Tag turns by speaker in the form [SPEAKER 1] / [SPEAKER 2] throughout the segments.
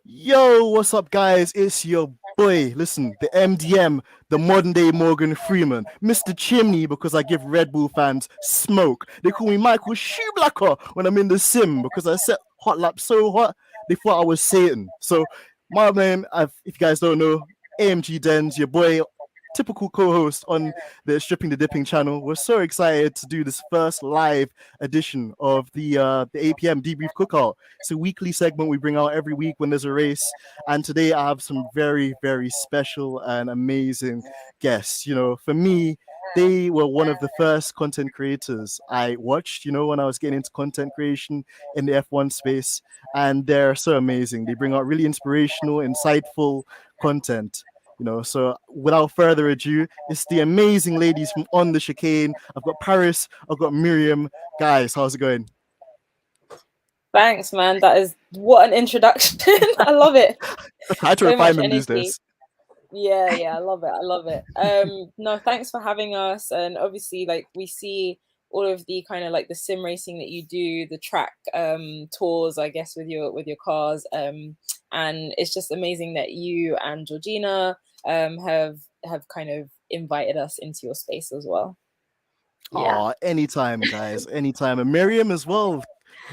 [SPEAKER 1] Yo, what's up, guys? It's your boy. Listen, the MDM, the modern day Morgan Freeman, Mr. Chimney, because I give Red Bull fans smoke. They call me Michael Shoeblacker when I'm in the sim because I set hot lap so hot they thought I was Satan. So, my name, if you guys don't know, AMG Denz, your boy, typical co-host on the Stripping the Dipping channel. We're so excited to do this first live edition of the 8PM Debrief Cookout. It's a weekly segment we bring out every week when there's a race. And today I have some very, very special and amazing guests. You know, for me, they were one of the first content creators I watched, when I was getting into content creation in the F1 space. And they're so amazing. They bring out really inspirational, insightful content. So without further ado, it's the amazing ladies from On The Chicane. I've got Paris, I've got Marium. Guys, how's it going?
[SPEAKER 2] Thanks, man. That is what an introduction. I love it.
[SPEAKER 1] I had to refine them these days.
[SPEAKER 2] Yeah, I love it. No, thanks for having us. And obviously, like, we see all of the kind of like the sim racing that you do, the track tours, I guess, with your cars. And it's just amazing that you and Jorgina have kind of invited us into your space as well.
[SPEAKER 1] Yeah. Anytime, guys, anytime. And Marium as well.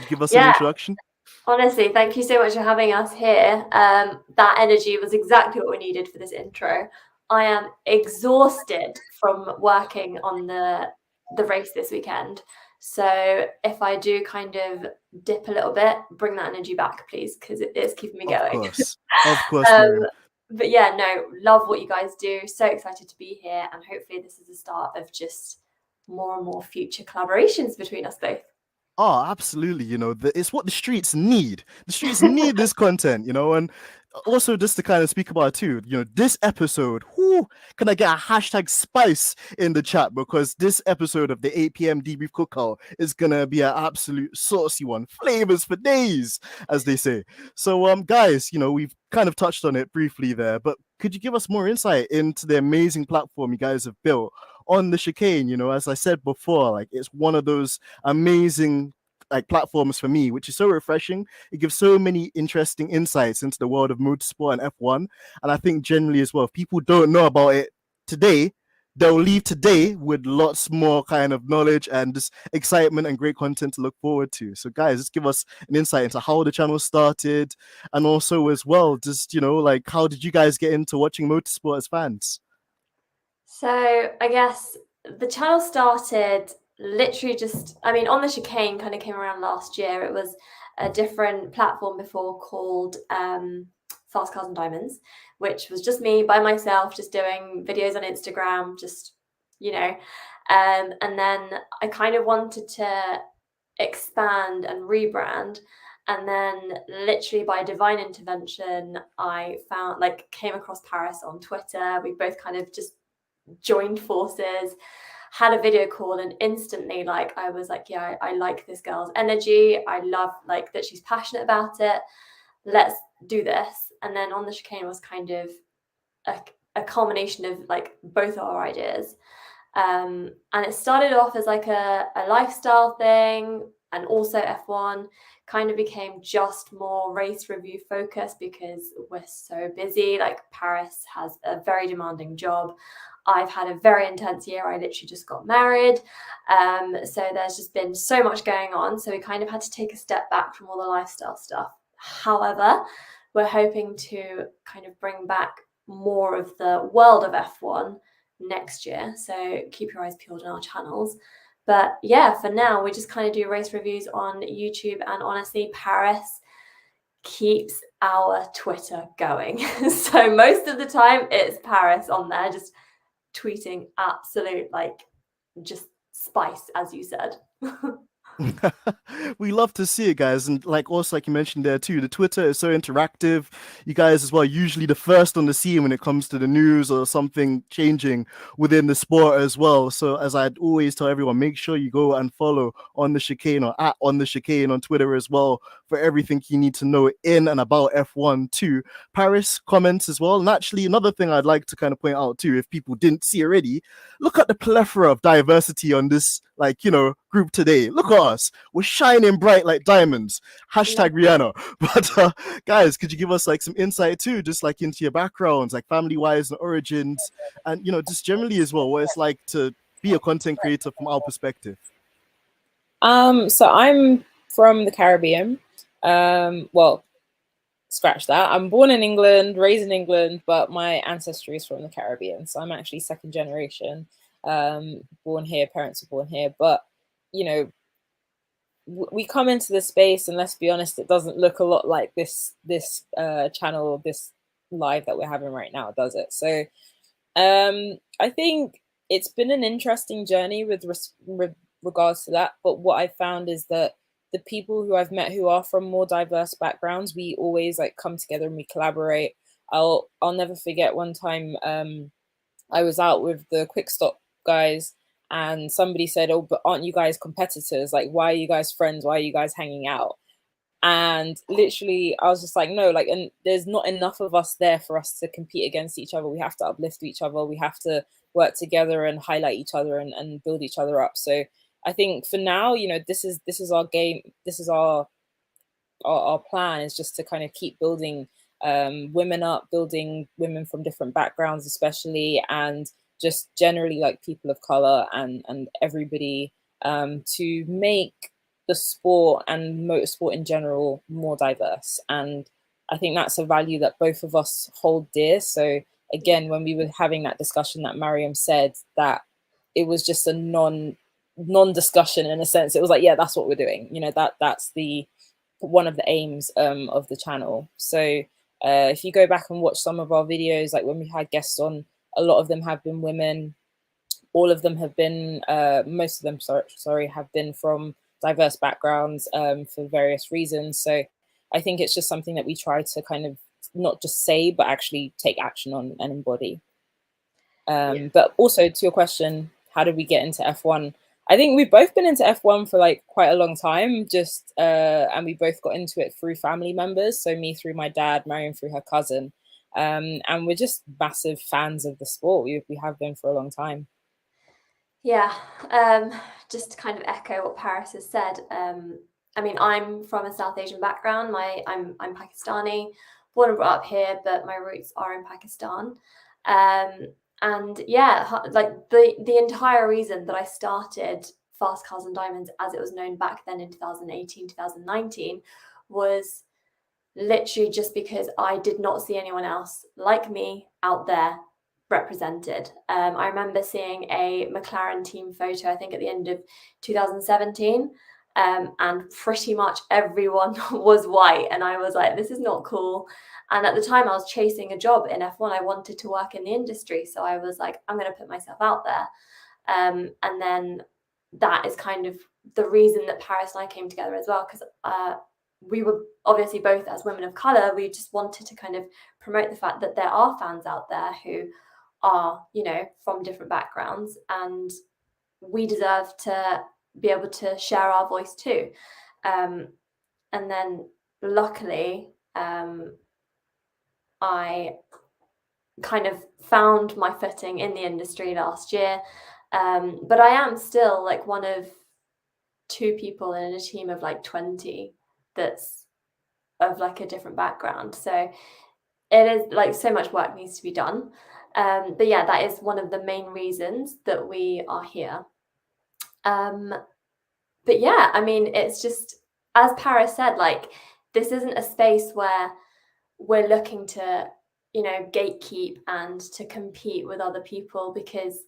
[SPEAKER 1] Give us an introduction.
[SPEAKER 3] Honestly, thank you so much for having us here. That energy was exactly what we needed for this intro. I am exhausted from working on the race this weekend. So if I do kind of dip a little bit, bring that energy back, please, because it is keeping me going.
[SPEAKER 1] Of course.
[SPEAKER 3] But yeah, no, love what you guys do. So excited to be here. And hopefully this is the start of just more and more future collaborations between us both.
[SPEAKER 1] Oh, absolutely. It's what the streets need. The streets need this content, and also just to kind of speak about it too, this episode, can I get a hashtag spice in the chat? Because this episode of the 8PM Debrief Cookout is going to be an absolute saucy one. Flavors for days, as they say. So, guys, we've kind of touched on it briefly there, but could you give us more insight into the amazing platform you guys have built on the chicane? As I said before, like, it's one of those amazing platforms for me, which is so refreshing. It gives so many interesting insights into the world of motorsport and F1. And I think generally as well, if people don't know about it today, they'll leave today with lots more kind of knowledge and just excitement and great content to look forward to. So guys, just give us an insight into how the channel started, and also as well, just, how did you guys get into watching motorsport as fans?
[SPEAKER 3] So I guess the channel started literally On The Chicane kind of came around last year. It was a different platform before called Fast Cars and Diamonds, which was just me by myself, just doing videos on Instagram, and then I kind of wanted to expand and rebrand. And then literally by divine intervention, I came across Paris on Twitter. We both kind of just joined forces, had a video call, and instantly I was like, yeah, I like this girl's energy. I love that she's passionate about it. Let's do this. And then On The Chicane was kind of a culmination of both our ideas. And it started off as a lifestyle thing, and also F1 kind of became just more race review focused because we're so busy. Paris has a very demanding job. I've had a very intense year. I literally just got married. So there's just been so much going on. So we kind of had to take a step back from all the lifestyle stuff. However, we're hoping to kind of bring back more of the world of F1 next year. So keep your eyes peeled on our channels. But yeah, for now, we just kind of do race reviews on YouTube. And honestly, Paris keeps our Twitter going. So most of the time it's Paris on there, just tweeting absolute just spice, as you said.
[SPEAKER 1] We love to see it, guys. And also like you mentioned there too, the Twitter is so interactive. You guys as well usually the first on the scene when it comes to the news or something changing within the sport as well. So as I'd always tell everyone, make sure you go and follow On The Chicane or at On The Chicane on Twitter as well for everything you need to know in and about F1 too. Paris comments as well. And actually another thing I'd like to kind of point out too, if people didn't see already, look at the plethora of diversity on this like, you know, group today. Look at us. We're shining bright like diamonds. Hashtag Rihanna. But guys, could you give us like some insight too, just like into your backgrounds, like family-wise and origins, and, you know, just generally as well, what it's like to be a content creator from our perspective?
[SPEAKER 2] So I'm from the Caribbean. Well, scratch that. I'm born in England, raised in England, but my ancestry is from the Caribbean. So I'm actually second generation, born here, parents were born here. But, you know, we come into this space, and let's be honest, it doesn't look a lot like this channel, this live that we're having right now, does it? So I think it's been an interesting journey with regards to that. But what I found is that the people who I've met who are from more diverse backgrounds, we always like come together and we collaborate. I'll never forget one time I was out with the Quick Stop guys, and somebody said, "Oh, but aren't you guys competitors? Like, why are you guys friends? Why are you guys hanging out?" And literally, I was just like, no, like, and there's not enough of us there for us to compete against each other. We have to uplift each other. We have to work together and highlight each other and build each other up. So I think for now, you know, this is our game. This is our plan, is just to kind of keep building women up, building women from different backgrounds, especially, and just generally like people of color and everybody, to make the sport and motorsport in general more diverse. And I think that's a value that both of us hold dear. So again, when we were having that discussion that Marium said, that it was just a non-discussion in a sense. It was like, yeah, that's what we're doing. You know, that's the one of the aims of the channel. So if you go back and watch some of our videos, like when we had guests on, a lot of them have been women. All of them have been, most of them, sorry, have been from diverse backgrounds for various reasons. So I think it's just something that we try to kind of not just say, but actually take action on and embody. But also to your question, how did we get into F1? I think we've both been into F1 for like quite a long time, just and we both got into it through family members. So me through my dad, Mariam through her cousin, and we're just massive fans of the sport. We have been for a long time.
[SPEAKER 3] Yeah, just to kind of echo what Paris has said. I mean, I'm from a South Asian background. I'm Pakistani, born and brought up here, but my roots are in Pakistan. And yeah, like the entire reason that I started Fast Cars and Diamonds, as it was known back then in 2018, 2019, was literally just because I did not see anyone else like me out there represented. I remember seeing a McLaren team photo, I think at the end of 2017, and pretty much everyone was white, and I was like, this is not cool. And at the time I was chasing a job in F1. I wanted to work in the industry, so I was like, I'm going to put myself out there. And then that is kind of the reason that Paris and I came together as well, because we were obviously both, as women of color, we just wanted to kind of promote the fact that there are fans out there who are, you know, from different backgrounds, and we deserve to be able to share our voice too. And then luckily, I kind of found my footing in the industry last year. But I am still like one of 2 people in a team of like 20 that's of like a different background. So it is like so much work needs to be done. But yeah, that is one of the main reasons that we are here. But yeah, I mean, it's just, as Paris said, like, this isn't a space where we're looking to, you know, gatekeep and to compete with other people, because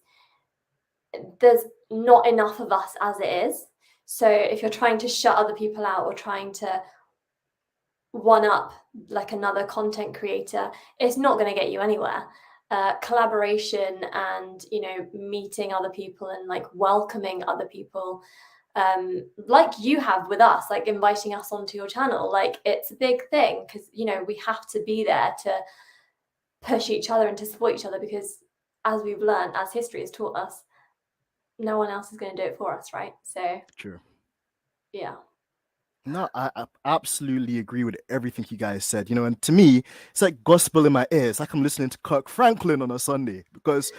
[SPEAKER 3] there's not enough of us as it is. So if you're trying to shut other people out or trying to one up like another content creator, it's not going to get you anywhere. Collaboration and, you know, meeting other people and like welcoming other people, like you have with us, like inviting us onto your channel, like it's a big thing, because, you know, we have to be there to push each other and to support each other, because as we've learned, as history has taught us, no one else is going to do it for us, right? So
[SPEAKER 1] True.
[SPEAKER 3] Yeah.
[SPEAKER 1] No, I absolutely agree with everything you guys said. You know, and to me, it's like gospel in my ears. Like I'm listening to Kirk Franklin on a Sunday, because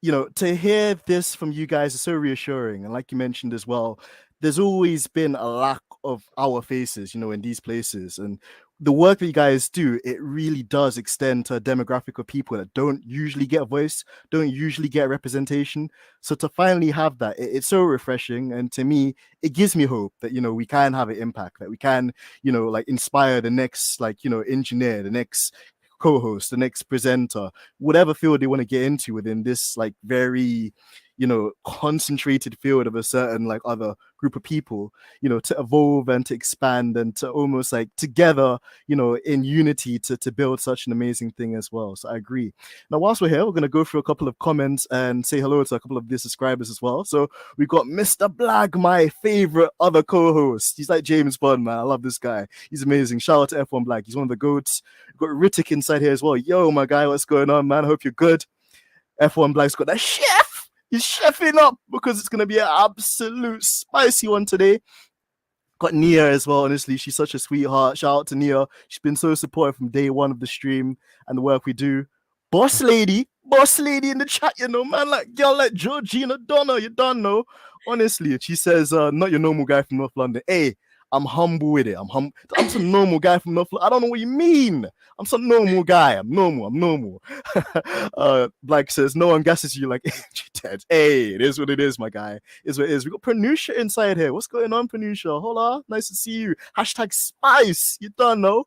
[SPEAKER 1] you know, to hear this from you guys is so reassuring. And like you mentioned as well, there's always been a lack of our faces, you know, in these places. And the work that you guys do, it really does extend to a demographic of people that don't usually get a voice, don't usually get representation. So to finally have that, it's so refreshing. And to me, it gives me hope that, you know, we can have an impact, that we can, you know, like inspire the next, like, you know, engineer, the next co-host, the next presenter, whatever field they want to get into within this like very, you know, concentrated field of a certain like other group of people, you know, to evolve and to expand and to almost like together, you know, in unity to build such an amazing thing as well. So I agree. Now, whilst we're here, we're going to go through a couple of comments and say hello to a couple of the subscribers as well. So we got Mr. Blag, my favorite other co-host. He's like James Bond, man. I love this guy. He's amazing. Shout out to F1 Black. He's one of the goats. We've got Rittik inside here as well. Yo, my guy, what's going on, man? I hope you're good. F1 Black's got that chef. He's chefing up because it's going to be an absolute spicy one today. Got Nia as well. Honestly, she's such a sweetheart. Shout out to Nia. She's been so supportive from day one of the stream and the work we do. Boss lady in the chat, you know, man, like girl like Jorgina, Donna, you don't know. Honestly, she says, not your normal guy from North London. Hey, I'm humble with it. I'm some normal guy from North London. I don't know what you mean. I'm some normal guy. I'm normal. Black says, no one guesses you like Ted. Hey, it is what it is, my guy. Is what it is. We got Pranusha inside here. What's going on, Pranusha? Hola, nice to see you. Hashtag spice. You don't know.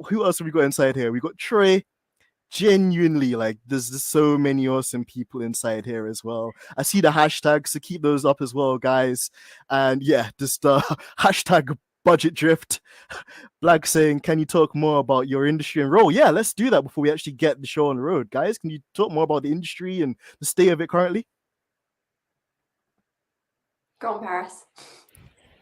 [SPEAKER 1] Who else have we got inside here? We got Trey. Genuinely, like there's just so many awesome people inside here as well. I see the hashtags, so keep those up as well, guys. And yeah, just hashtag budget drift. Black saying, can you talk more about your industry and role? Yeah, let's do that before we actually get the show on the road, guys. Can you talk more about the industry and the state of it currently?
[SPEAKER 3] Go on, Paris.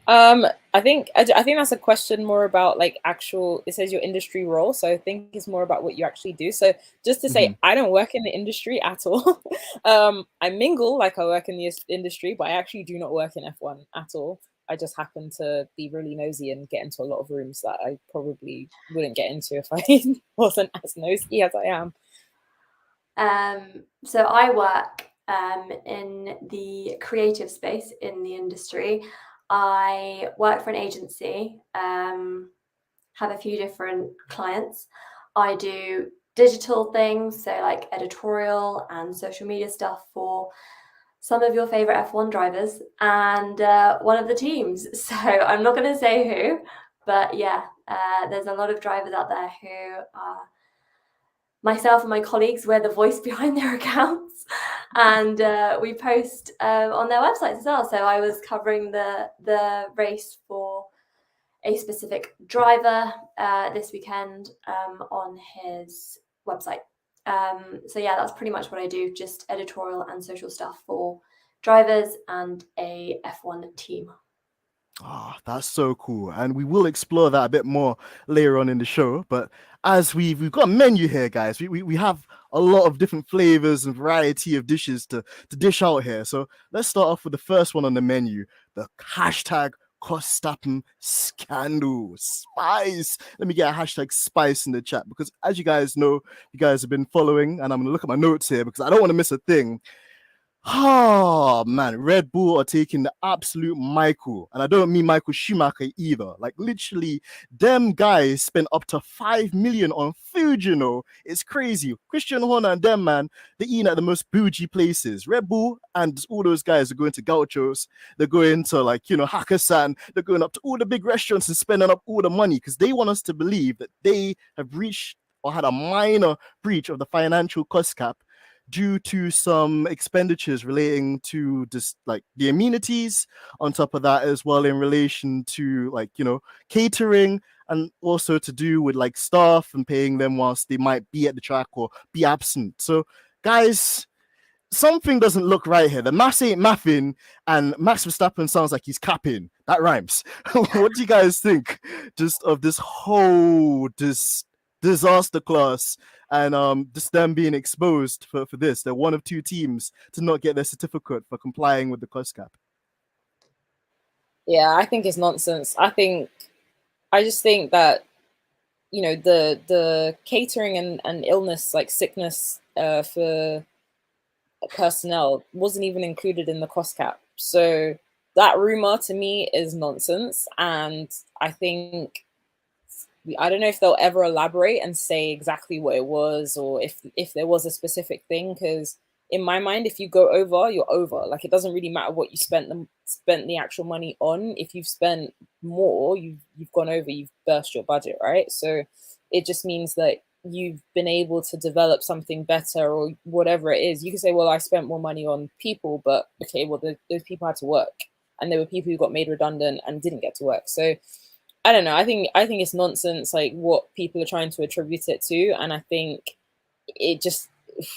[SPEAKER 2] I think that's a question more about like actual, it says your industry role, so I think it's more about what you actually do. So just to say, I don't work in the industry at all. I mingle like I work in the industry, but I actually do not work in F1 at all. I just happen to be really nosy and get into a lot of rooms that I probably wouldn't get into if I wasn't as nosy as I am.
[SPEAKER 3] So I work in the creative space in the industry. I work for an agency, have a few different clients. I do digital things, so like editorial and social media stuff for some of your favorite F1 drivers and one of the teams. So I'm not going to say who, but yeah, there's a lot of drivers out there who are myself and my colleagues, we're the voice behind their accounts, and we post on their websites as well. So I was covering the race for a specific driver this weekend on his website. So yeah, that's pretty much what I do, just editorial and social stuff for drivers and a F1 team.
[SPEAKER 1] Oh, that's so cool. And we will explore that a bit more later on in the show. But as we've got a menu here, guys, we have a lot of different flavors and variety of dishes to dish out here. So let's start off with the first one on the menu, the hashtag Verstappen scandal. Spice. Let me get a hashtag spice in the chat, because as you guys know, you guys have been following, and I'm going to look at my notes here because I don't want to miss a thing. Oh man, Red Bull are taking the absolute Michael, and I don't mean Michael Schumacher either. Like literally, them guys spent up to 5 million on food. You know, it's crazy. Christian Horner and them, man, they're eating at the most bougie places. Red Bull and all those guys are going to Gauchos. They're going to like Hakkasan. They're going up to all the big restaurants and spending up all the money because they want us to believe that they have reached or had a minor breach of the financial cost cap due to some expenditures relating to just like the amenities, on top of that as well in relation to like catering, and also to do with like staff and paying them whilst they might be at the track or be absent. So guys, something doesn't look right here. The maths ain't mathing, and Max Verstappen sounds like he's capping. That rhymes. What do you guys think just of this whole disaster class and just them being exposed for this? They're one of two teams to not get their certificate for complying with the cost cap.
[SPEAKER 2] Yeah, I think it's nonsense. I just think that the catering and illness, like sickness, for personnel wasn't even included in the cost cap. So that rumor to me is nonsense. And I think, I don't know if they'll ever elaborate and say exactly what it was, or if there was a specific thing, because in my mind, if you go over, you're over. Like, it doesn't really matter what you spent the actual money on. If you've spent more, you've gone over, you've burst your budget, right? So it just means that you've been able to develop something better, or whatever it is. You can say, well, I spent more money on people, but okay, well, those people had to work, and there were people who got made redundant and didn't get to work. So I don't know. I think it's nonsense, like what people are trying to attribute it to, and I think it just,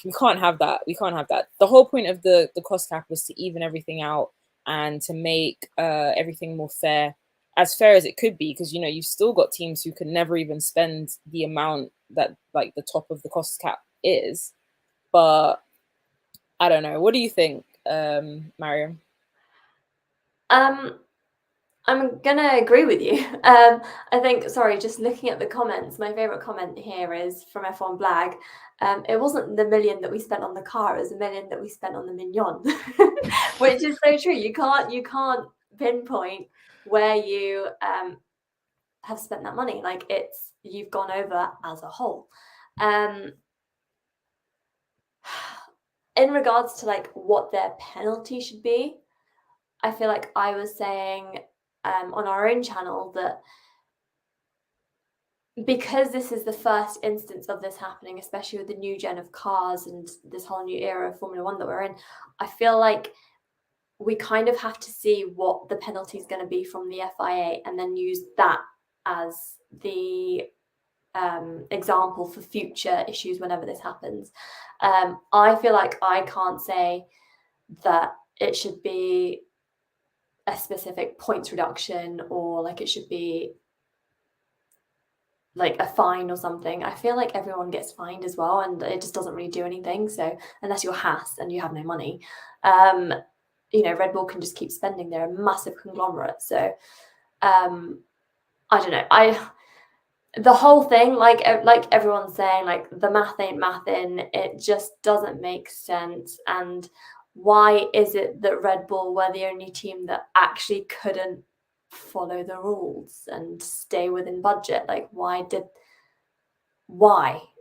[SPEAKER 2] we can't have that. We can't have that. The whole point of the cost cap was to even everything out and to make everything more fair as it could be, because you've still got teams who can never even spend the amount that like the top of the cost cap is. But I don't know. What do you think, Marium?
[SPEAKER 3] I'm gonna agree with you. I think, sorry, just looking at the comments, my favorite comment here is from F1 Blag. It wasn't the $1 million that we spent on the car; it was $1 million that we spent on the mignon, which is so true. You can't pinpoint where you have spent that money. Like, you've gone over as a whole. In regards to like what their penalty should be, I feel like I was saying on our own channel that because this is the first instance of this happening, especially with the new gen of cars and this whole new era of Formula One that we're in, I feel like we kind of have to see what the penalty is going to be from the FIA and then use that as the example for future issues whenever this happens. I feel like I can't say that it should be a specific points reduction or like it should be like a fine or something. I feel like everyone gets fined as well, and it just doesn't really do anything. So unless you're Haas and you have no money, Red Bull can just keep spending. They're a massive conglomerate. So I don't know. The whole thing, like everyone's saying, like the math ain't mathin'. It just doesn't make sense. And why is it that Red Bull were the only team that actually couldn't follow the rules and stay within budget? Like, why?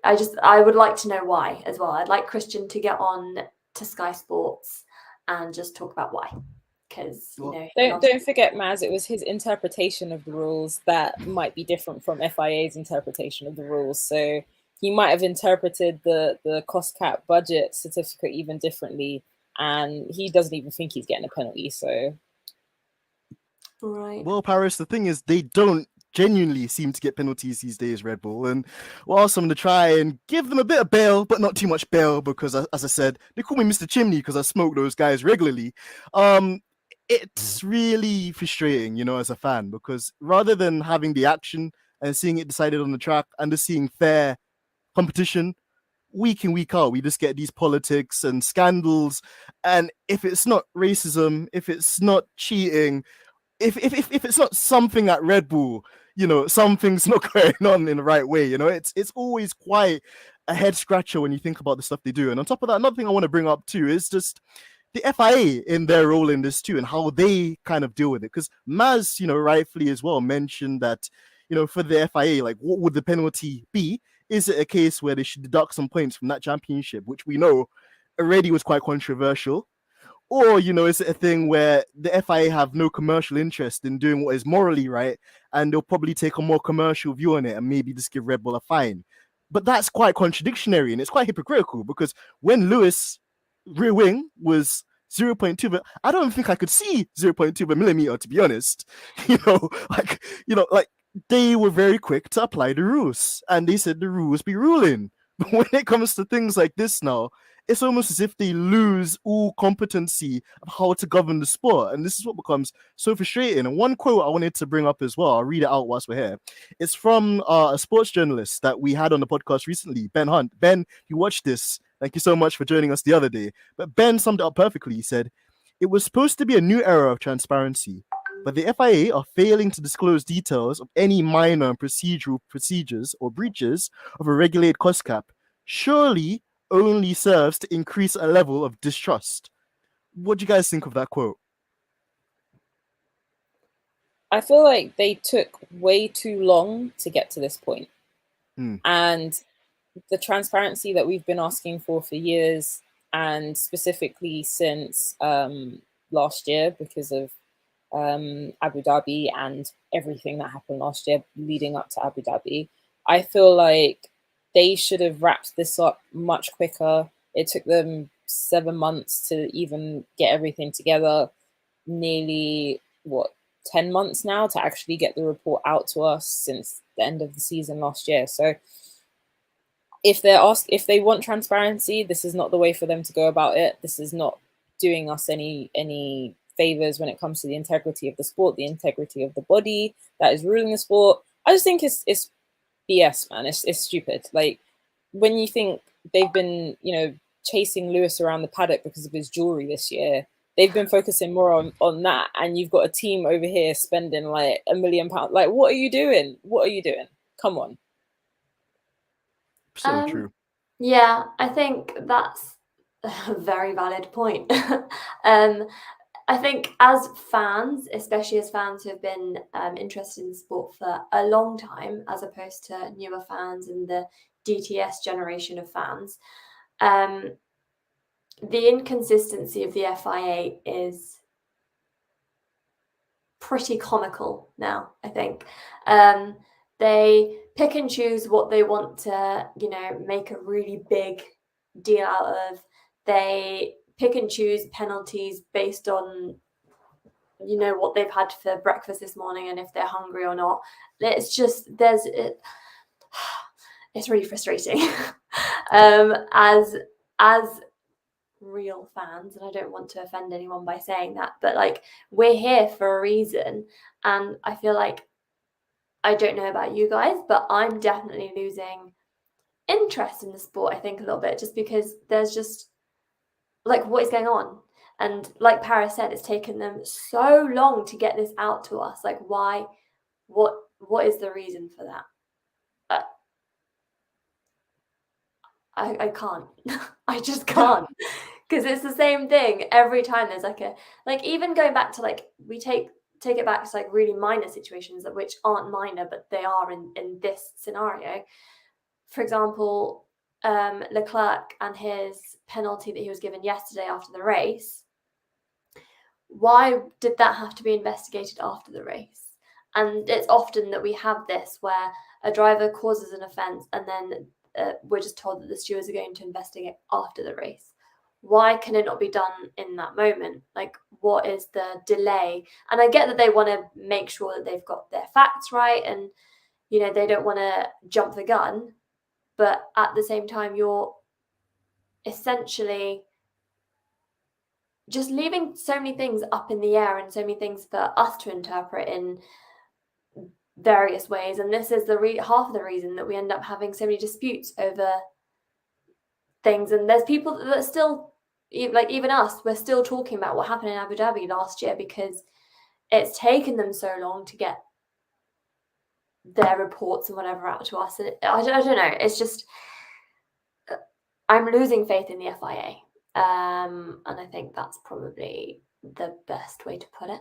[SPEAKER 3] I would like to know why as well. I'd like Christian to get on to Sky Sports and just talk about why. Because
[SPEAKER 2] don't forget, Maz, it was his interpretation of the rules that might be different from FIA's interpretation of the rules. So he might have interpreted the cost cap budget certificate even differently, and he doesn't even think he's getting a penalty. So
[SPEAKER 3] right.
[SPEAKER 1] Well, Paris, the thing is, they don't genuinely seem to get penalties these days, Red Bull. And whilst I'm going to try and give them a bit of bail, but not too much bail, because as I said, they call me Mr. Chimney because I smoke those guys regularly. It's really frustrating, as a fan, because rather than having the action and seeing it decided on the track and just seeing fair competition week in, week out, we just get these politics and scandals. And if it's not racism, if it's not cheating, if it's not something at Red Bull, something's not going on in the right way. It's always quite a head scratcher when you think about the stuff they do. And on top of that, another thing I want to bring up too is just the FIA in their role in this too, and how they kind of deal with it. Because Maz, rightfully as well mentioned that, for the FIA, like, what would the penalty be? Is it a case where they should deduct some points from that championship, which we know already was quite controversial? Or, is it a thing where the FIA have no commercial interest in doing what is morally right, and they'll probably take a more commercial view on it and maybe just give Red Bull a fine? But that's quite contradictory, and it's quite hypocritical, because when Lewis rear wing was 0.2, but I don't think I could see 0.2 of a millimeter, to be honest. Like they were very quick to apply the rules, and they said the rules be ruling. But when it comes to things like this now, it's almost as if they lose all competency of how to govern the sport. And this is what becomes so frustrating. And one quote I wanted to bring up as well, I'll read it out whilst we're here. It's from a sports journalist that we had on the podcast recently, Ben Hunt. Ben, if you watched this, thank you so much for joining us the other day. But Ben summed it up perfectly. He said, "It was supposed to be a new era of transparency, but the FIA are failing to disclose details of any minor procedural procedures or breaches of a regulated cost cap. Surely only serves to increase a level of distrust. What do you guys think of that quote?
[SPEAKER 2] I feel like they took way too long to get to this point. And the transparency that we've been asking for years, and specifically since last year because of Abu Dhabi and everything that happened last year leading up to Abu Dhabi, I feel like they should have wrapped this up much quicker. It took them 7 months to even get everything together, nearly 10 months now to actually get the report out to us since the end of the season last year. So if they want transparency, this is not the way for them to go about it. This is not doing us any favors when it comes to the integrity of the sport, the integrity of the body that is ruling the sport. I just think it's BS, man. It's stupid. Like, when you think they've been, chasing Lewis around the paddock because of his jewelry this year, they've been focusing more on that, and you've got a team over here spending like £1 million. Like, what are you doing? What are you doing? Come on.
[SPEAKER 1] So true.
[SPEAKER 3] Yeah, I think that's a very valid point. I think as fans, especially as fans who have been interested in sport for a long time, as opposed to newer fans and the DTS generation of fans, the inconsistency of the FIA is pretty comical now, I think. They pick and choose what they want to, make a really big deal out of. They pick and choose penalties based on, what they've had for breakfast this morning and if they're hungry or not. It's just, it's really frustrating. As real fans, and I don't want to offend anyone by saying that, but like, we're here for a reason, and I feel like, I don't know about you guys, but I'm definitely losing interest in the sport, I think, a little bit, just because there's just like, what is going on? And like Paris said, it's taken them so long to get this out to us. Like, why? What is the reason for that? I can't. I just can't. Because it's the same thing every time. There's even going back to we take it back to really minor situations which aren't minor, but they are in this scenario. For example, Leclerc and his penalty that he was given yesterday after the race. Why did that have to be investigated after the race? And it's often that we have this where a driver causes an offence and then we're just told that the stewards are going to investigate after the race. Why can it not be done in that moment? Like, what is the delay? And I get that they want to make sure that they've got their facts right and, they don't want to jump the gun. But at the same time, you're essentially just leaving so many things up in the air and so many things for us to interpret in various ways. And this is half of the reason that we end up having so many disputes over things. And there's people that are still, even us, we're still talking about what happened in Abu Dhabi last year because it's taken them so long to get their reports and whatever out to us. And I don't know. It's just, I'm losing faith in the FIA. And I think that's probably the best way to put it.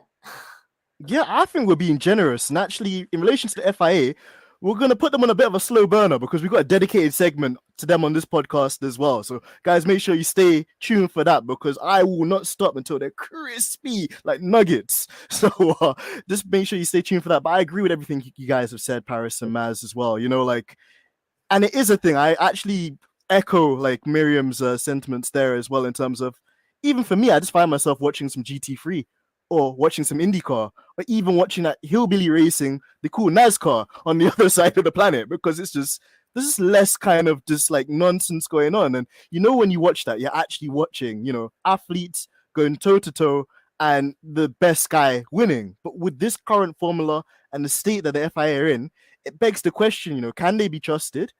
[SPEAKER 1] Yeah, I think we're being generous. And actually, in relation to the FIA, we're going to put them on a bit of a slow burner because we've got a dedicated segment to them on this podcast as well. So, guys, make sure you stay tuned for that because I will not stop until they're crispy like nuggets. So, just make sure you stay tuned for that. But I agree with everything you guys have said, Paris and Maz, as well. And it is a thing. I actually echo Miriam's sentiments there as well in terms of, even for me, I just find myself watching some GT3 or watching some IndyCar, or even watching that hillbilly racing, the cool NASCAR on the other side of the planet, because there's just less kind of just nonsense going on. And when you watch that, you're actually watching, athletes going toe to toe and the best guy winning. But with this current formula and the state that the FIA are in, it begs the question, can they be trusted?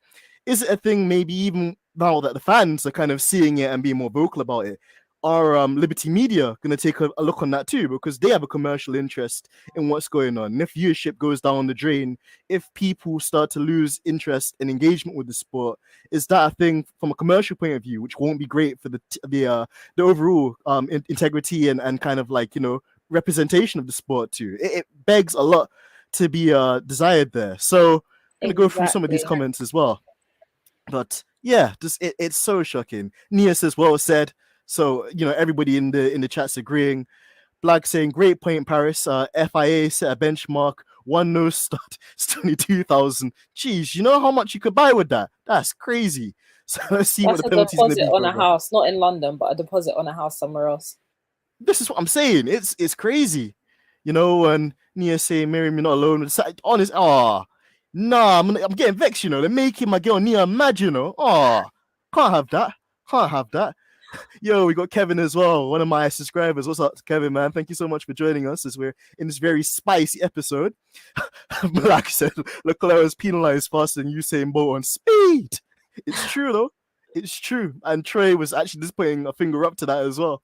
[SPEAKER 1] Is it a thing maybe even now that the fans are kind of seeing it and being more vocal about it? are Liberty Media going to take a look on that too? Because they have a commercial interest in what's going on. And if viewership goes down the drain, if people start to lose interest and engagement with the sport, is that a thing from a commercial point of view, which won't be great for the overall integrity and kind of like, you know, representation of the sport too? It begs a lot to be desired there. So I'm going to go through some of these comments as well. But yeah, it's so shocking. Nia says, well said. So, you know, everybody in the chat's agreeing. Blag saying, great point, Paris. FIA set a benchmark. One no start. It's 22,000. Jeez, you know how much you could buy with that? That's crazy. So let's see what the penalties are going to be.
[SPEAKER 2] That's a deposit on a house, not in London, but a deposit on a house somewhere else.
[SPEAKER 1] This is what I'm saying. It's crazy. You know, and Nia saying, Miriam, you're not alone. Honest, nah, I'm getting vexed, you know. They're making my girl Nia mad, you know. Can't have that. Can't have that. Yo, we got Kevin as well, one of my subscribers. What's up, Kevin, man? Thank you so much for joining us as we're in this very spicy episode. Like I said, Leclerc is penalized faster than Usain Bolt on speed. It's true, though. It's true. And Trey was actually just putting a finger up to that as well.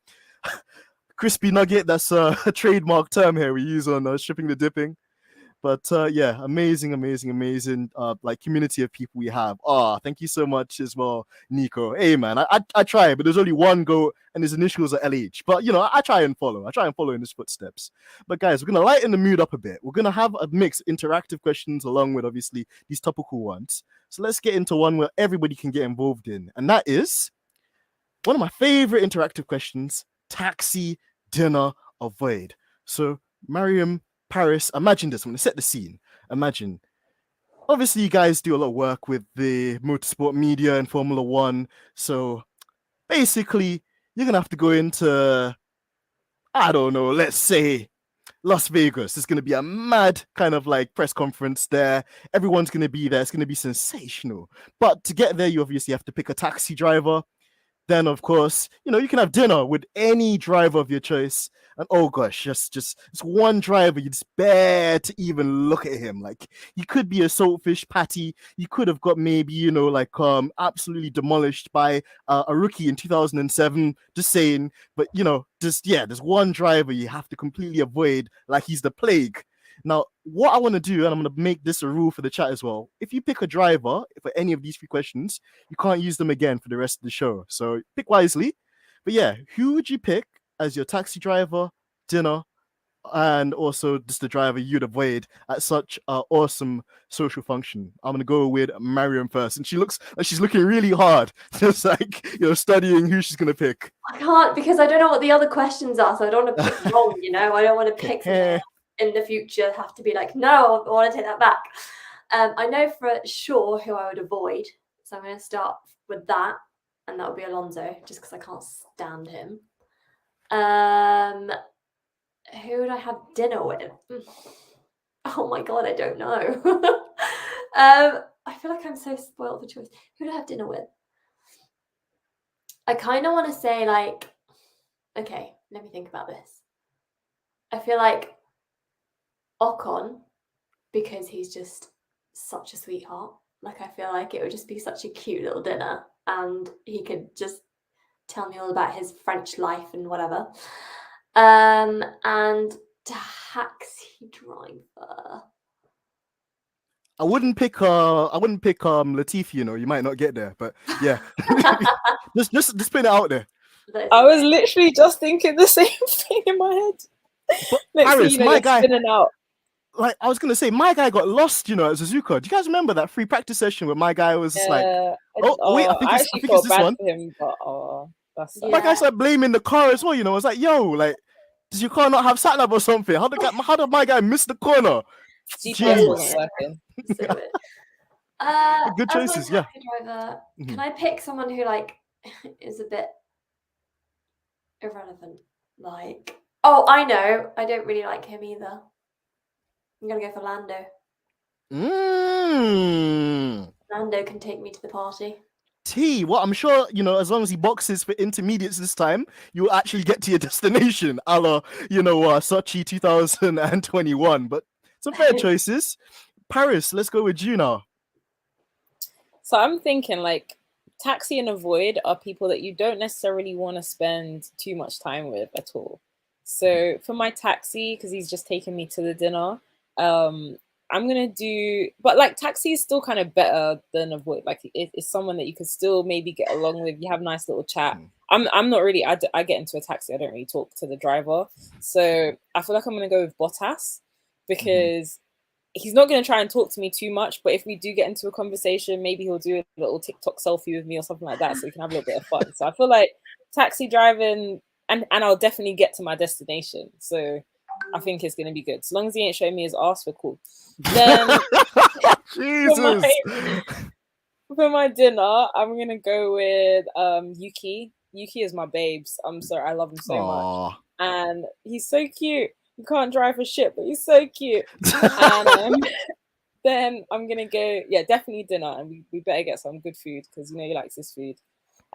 [SPEAKER 1] Crispy nugget, that's a trademark term here we use on shipping the dipping. But yeah, amazing like community of people we have. Thank you so much as well, Nico. Hey man, I try, but there's only one go and his initials are LH. But you know, I try and follow in his footsteps. But guys, we're gonna lighten the mood up a bit. We're gonna have a mix interactive questions along with obviously these topical ones. So let's get into one where everybody can get involved in, and that is one of my favorite interactive questions: taxi, dinner, avoid. So Mariam, Paris, imagine this. I'm going to set the scene. Imagine, obviously, you guys do a lot of work with the motorsport media and Formula One. So basically, you're going to have to go into, I don't know, let's say Las Vegas. There's going to be a mad kind of like press conference there. Everyone's going to be there. It's going to be sensational. But to get there, you obviously have to pick a taxi driver. Then, of course, you know, you can have dinner with any driver of your choice. And oh gosh, just one driver, you just bear to even look at him. Like, he could be a saltfish patty. You could have got maybe, you know, like absolutely demolished by a rookie in 2007. Just saying. But, you know, there's one driver you have to completely avoid, like he's the plague. Now, what I want to do, and I'm going to make this a rule for the chat as well, if you pick a driver for any of these 3 questions, you can't use them again for the rest of the show. So pick wisely. But yeah, who would you pick as your taxi driver, dinner, and also just the driver you'd avoid at such an awesome social function? I'm going to go with Mariam first. And she looks like she's looking really hard, just like, you know, studying who she's going to pick.
[SPEAKER 3] I can't, because I don't know what the other questions are, so I don't want to pick wrong, you know? I don't want to pick something in the future, have to be like, no, I want to take that back. I know for sure who I would avoid, so I'm going to start with that, and that would be Alonso, just because I can't stand him. Who would I have dinner with? Oh my god, I don't know. I feel like I'm so spoiled for choice. Who would I have dinner with? I kind of want to say, like, okay, let me think about this. I feel like Ocon, because he's just such a sweetheart. Like, I feel like it would just be such a cute little dinner, and he could just tell me all about his French life and whatever. And taxi driver.
[SPEAKER 1] I wouldn't pick Latifi, you know, you might not get there, but yeah. just put it out there.
[SPEAKER 2] I was literally just thinking the same thing in my head.
[SPEAKER 1] But
[SPEAKER 2] Next
[SPEAKER 1] Paris,
[SPEAKER 2] thing you know,
[SPEAKER 1] my guy,
[SPEAKER 2] spinning out.
[SPEAKER 1] like I was gonna say, my guy got lost, you know, at Suzuka. Do you guys remember that free practice session where my guy was like, wait, I think it's this one.
[SPEAKER 2] Him, but, that's sad.
[SPEAKER 1] My guy started blaming the car as well, you know. I was like, yo, like, does your car not have sat nav or something? How did my guy miss the corner?
[SPEAKER 2] GPS wasn't working.
[SPEAKER 1] Good choices, yeah.
[SPEAKER 3] Driver, can I pick someone who like is a bit irrelevant? Like, oh, I know, I don't really like him either. I'm gonna go for Lando. Lando can take me to the party.
[SPEAKER 1] Well, I'm sure, you know, as long as he boxes for intermediates this time, you'll actually get to your destination, a la, you know, Sochi 2021. But some fair choices. Paris, let's go with you now.
[SPEAKER 2] So I'm thinking, like, Taxi and Avoid are people that you don't necessarily want to spend too much time with at all. So for my Taxi, because he's just taken me to the dinner, I'm gonna do, but like Taxi is still kind of better than Avoid. Like it's someone that you could still maybe get along with. You have a nice little chat. I'm not really. I get into a taxi. I don't really talk to the driver, so I feel like I'm gonna go with Bottas because he's not gonna try and talk to me too much. But if we do get into a conversation, maybe he'll do a little TikTok selfie with me or something like that, so we can have a little bit of fun. So I feel like taxi driving, and I'll definitely get to my destination. So I think it's gonna be good. As long as he ain't showing me his ass, we're cool. Then
[SPEAKER 1] Jesus.
[SPEAKER 2] For my dinner, I'm gonna go with Yuki. Yuki is my babes. I'm sorry, I love him so much, and he's so cute. He can't drive for shit, but he's so cute. And then I'm gonna go, definitely dinner, and we better get some good food because he likes his food.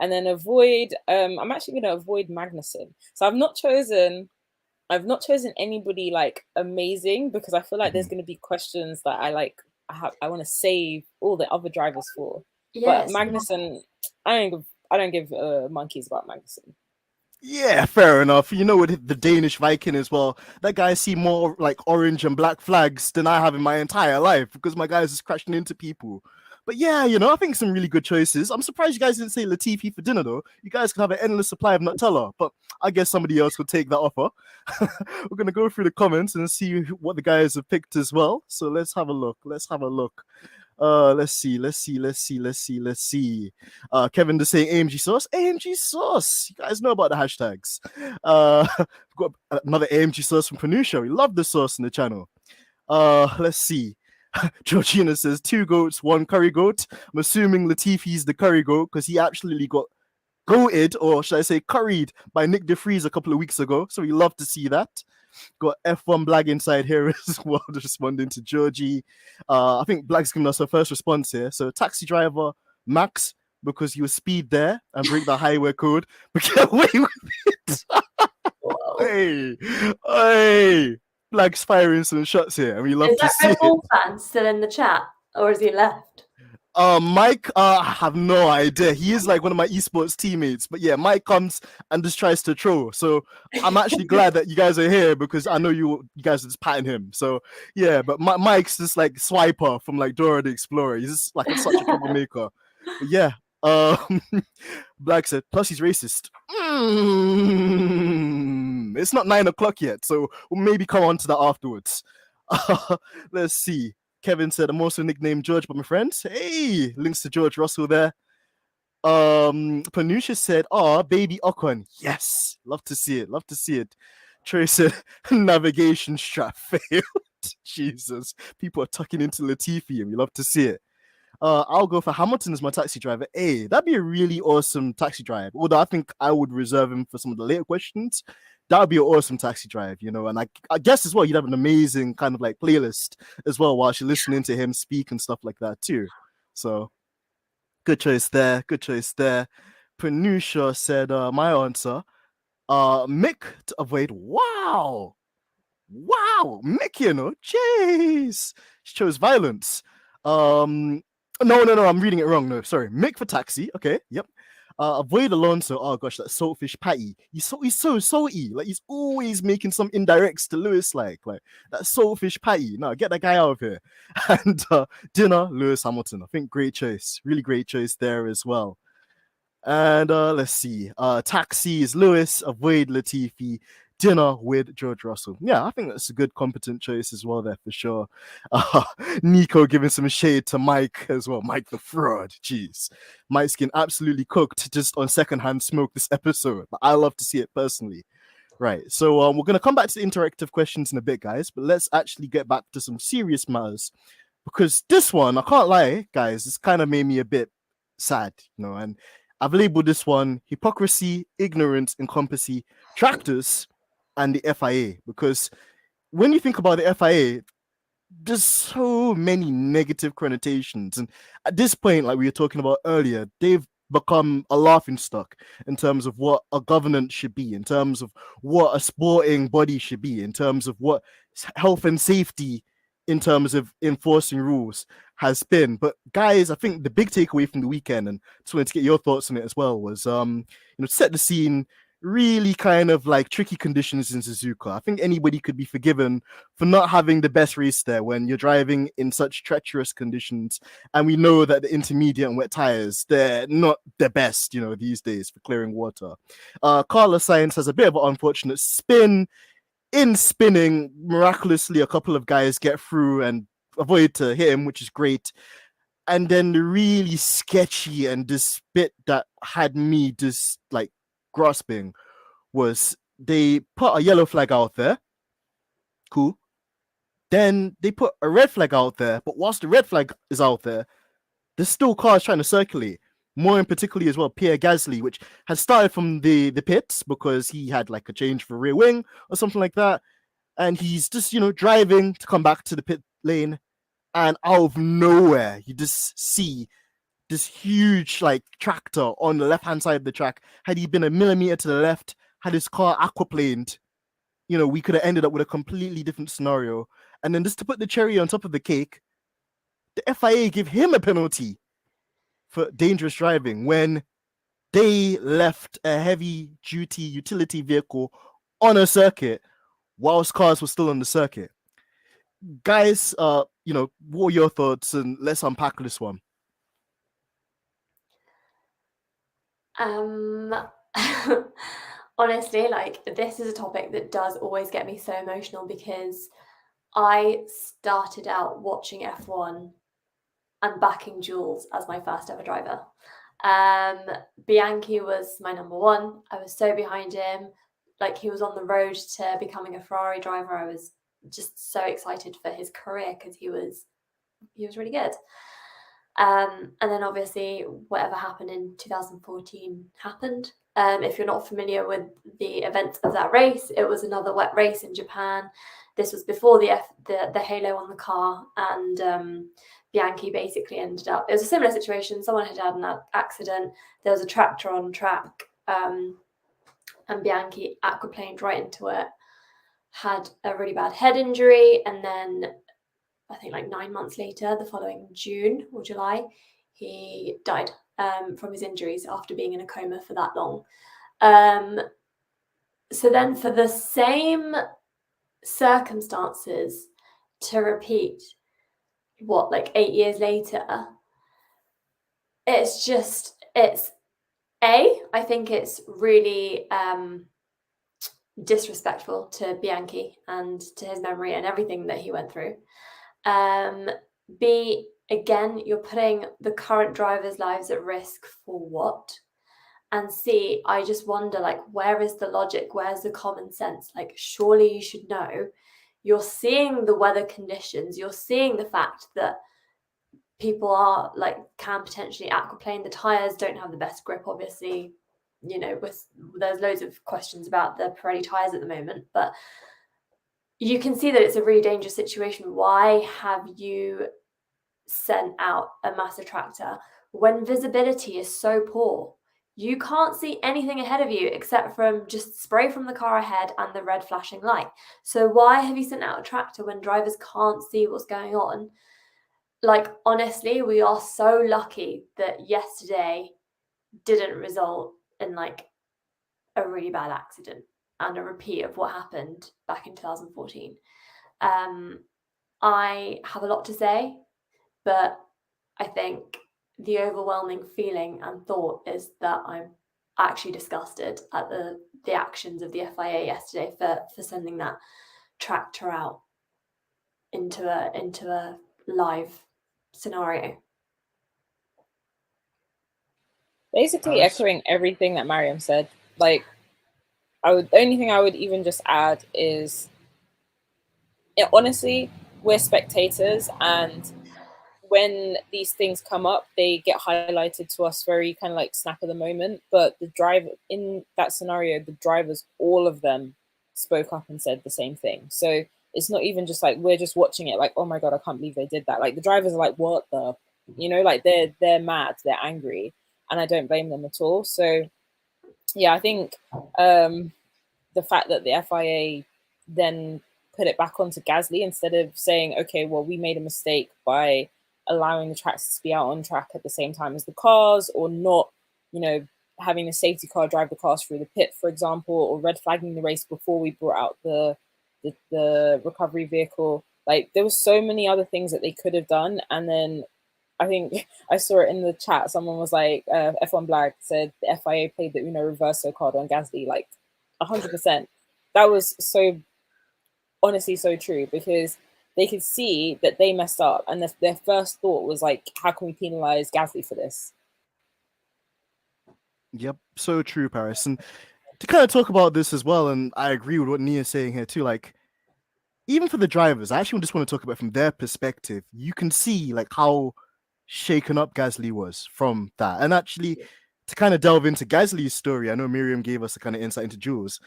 [SPEAKER 2] And then avoid. I'm actually gonna avoid Magnussen. So I've not chosen anybody like amazing because I feel like there's gonna be questions that I want to save all the other drivers for. Yes. But Magnussen, I don't give monkeys about Magnussen.
[SPEAKER 1] Yeah, fair enough. With the Danish Viking as well, that guy see more like orange and black flags than I have in my entire life because my guys is crashing into people. But yeah, I think some really good choices. I'm surprised you guys didn't say Latifi for dinner though. You guys could have an endless supply of Nutella, but I guess somebody else will take that offer. We're gonna go through the comments and see what the guys have picked as well. So let's have a look. Let's see. Kevin to say AMG sauce. AMG sauce. You guys know about the hashtags. We've got another AMG sauce from Panusha. We love the sauce in the channel. Let's see. Jorgina says 2 goats, 1 curry goat. I'm assuming Latifi's the curry goat because he actually got goated, or should I say curried, by Nick de Vries a couple of weeks ago. So we love to see that. Got F1 Blag inside here as well, responding to Georgie. I think Blag's giving us her first response here. So taxi driver Max, because he was speed there and break the highway code, but get away with it. Hey. Blag's firing some shots here, and we love to see it. Is that Red
[SPEAKER 3] Bull fan still in the chat, or has he left?
[SPEAKER 1] Mike, I have no idea. He is like one of my esports teammates, but yeah, Mike comes and just tries to troll. So I'm actually glad that you guys are here because I know you guys are just patting him. So yeah, but Mike's just like Swiper from like Dora the Explorer. He's just like such a troublemaker. But yeah. Black said, plus he's racist. It's not 9 o'clock yet, so we'll maybe come on to that afterwards. Let's see. Kevin said, I'm also nicknamed George by my friends. Hey, links to George Russell there. Panusha said, baby Ocon. Yes, love to see it. Trey said, navigation strap failed. Jesus, people are tucking into Latifi, and we love to see it. I'll go for Hamilton as my taxi driver. Hey, that'd be a really awesome taxi drive. Although I think I would reserve him for some of the later questions. That would be an awesome taxi drive, and I guess as well you'd have an amazing kind of like playlist as well while you're listening to him speak and stuff like that too. So good choice there. Panusha said my answer. Mick to avoid. Wow, Mick, jeez. She chose violence. No, I'm reading it wrong. No, sorry. Mick for taxi. Okay, yep. Avoid Alonso. Oh gosh, that saltfish patty. He's so salty. Like he's always making some indirects to Lewis. Like that saltfish patty. No, get that guy out of here. And dinner, Lewis Hamilton. I think great choice. Really great choice there as well. And let's see. Taxi is Lewis. Avoid Latifi. Dinner with George Russell. Yeah, I think that's a good competent choice as well there for sure. Nico giving some shade to Mike as well. Mike the fraud. Jeez. Mike's getting absolutely cooked just on secondhand smoke this episode. But I love to see it personally. Right. So we're going to come back to the interactive questions in a bit, guys. But let's actually get back to some serious matters. Because this one, I can't lie, guys, it's kind of made me a bit sad, and I've labeled this one hypocrisy, ignorance, incompetency, tractors, and the FIA, because when you think about the FIA, there's so many negative connotations, and at this point, like we were talking about earlier, they've become a laughingstock in terms of what a governance should be, in terms of what a sporting body should be, in terms of what health and safety in terms of enforcing rules has been. But guys, I think the big takeaway from the weekend, and just wanted to get your thoughts on it as well, was set the scene, really kind of like tricky conditions in Suzuka. I think anybody could be forgiven for not having the best race there when you're driving in such treacherous conditions. And we know that the intermediate and wet tires, they're not the best, these days for clearing water. Carlos Sainz has a bit of an unfortunate spin. In spinning, miraculously, a couple of guys get through and avoid to hit him, which is great. And then the really sketchy and this bit that had me just like grasping was they put a yellow flag out there. Cool. Then they put a red flag out there. But whilst the red flag is out there, there's still cars trying to circulate. More in particularly as well, Pierre Gasly, which has started from the pits because he had like a change for rear wing or something like that. And he's just, driving to come back to the pit lane. And out of nowhere, you just see this huge like tractor on the left-hand side of the track. Had he been a millimeter to the left, had his car aquaplaned, we could have ended up with a completely different scenario. And then just to put the cherry on top of the cake, the FIA give him a penalty for dangerous driving when they left a heavy-duty utility vehicle on a circuit whilst cars were still on the circuit. Guys, what are your thoughts? And let's unpack this one.
[SPEAKER 3] Honestly, like, this is a topic that does always get me so emotional because I started out watching F1 and backing Jules as my first ever driver. Bianchi was my number one. I was so behind him. Like, he was on the road to becoming a Ferrari driver. I was just so excited for his career because he was really good. And then obviously whatever happened in 2014 happened. If you're not familiar with the events of that race, it was another wet race in Japan. This was before the halo on the car, and Bianchi basically ended up. It was a similar situation. Someone had an accident. There was a tractor on track, and Bianchi aquaplaned right into it. Had a really bad head injury, and then I think like 9 months later, the following June or July, he died from his injuries after being in a coma for that long. So then for the same circumstances to repeat, like 8 years later, I think it's really disrespectful to Bianchi and to his memory and everything that he went through. B, again, you're putting the current drivers' lives at risk for what? And C, I just wonder, like, where is the logic? Where's the common sense? Like, surely you should know. You're seeing the weather conditions. You're seeing the fact that people can potentially aquaplane. The tires don't have the best grip, obviously. There's loads of questions about the Pirelli tires at the moment, but you can see that it's a really dangerous situation. Why have you sent out a massive tractor when visibility is so poor? You can't see anything ahead of you except from just spray from the car ahead and the red flashing light. So why have you sent out a tractor when drivers can't see what's going on? Like, honestly, we are so lucky that yesterday didn't result in like a really bad accident and a repeat of what happened back in 2014. I have a lot to say, but I think the overwhelming feeling and thought is that I'm actually disgusted at the actions of the FIA yesterday for sending that tractor out into a live scenario.
[SPEAKER 2] Basically echoing everything that Mariam said. Like, the only thing I would even just add is, honestly, we're spectators, and when these things come up, they get highlighted to us very kind of like snap of the moment. But the driver in that scenario, the drivers, all of them spoke up and said the same thing. So it's not even just like we're just watching it like, oh my God, I can't believe they did that. Like, the drivers are like, what the, like they're mad, they're angry, and I don't blame them at all. So yeah, I think the fact that the FIA then put it back onto Gasly instead of saying, okay, well, we made a mistake by allowing the tracks to be out on track at the same time as the cars, or not, having a safety car drive the cars through the pit, for example, or red flagging the race before we brought out the recovery vehicle. Like, there were so many other things that they could have done. And then I think I saw it in the chat. Someone was like, F1 Black said the FIA played the Uno Reverso card on Gasly, like 100%. That was so, honestly, so true, because they could see that they messed up. And their first thought was like, how can we penalize Gasly for this?
[SPEAKER 1] Yep, so true, Paris. And to kind of talk about this as well, and I agree with what Nia's saying here too, like, even for the drivers, I actually just want to talk about from their perspective. You can see like how shaken up Gasly was from that. And actually, to kind of delve into Gasly's story, I know Miriam gave us a kind of insight into Jules.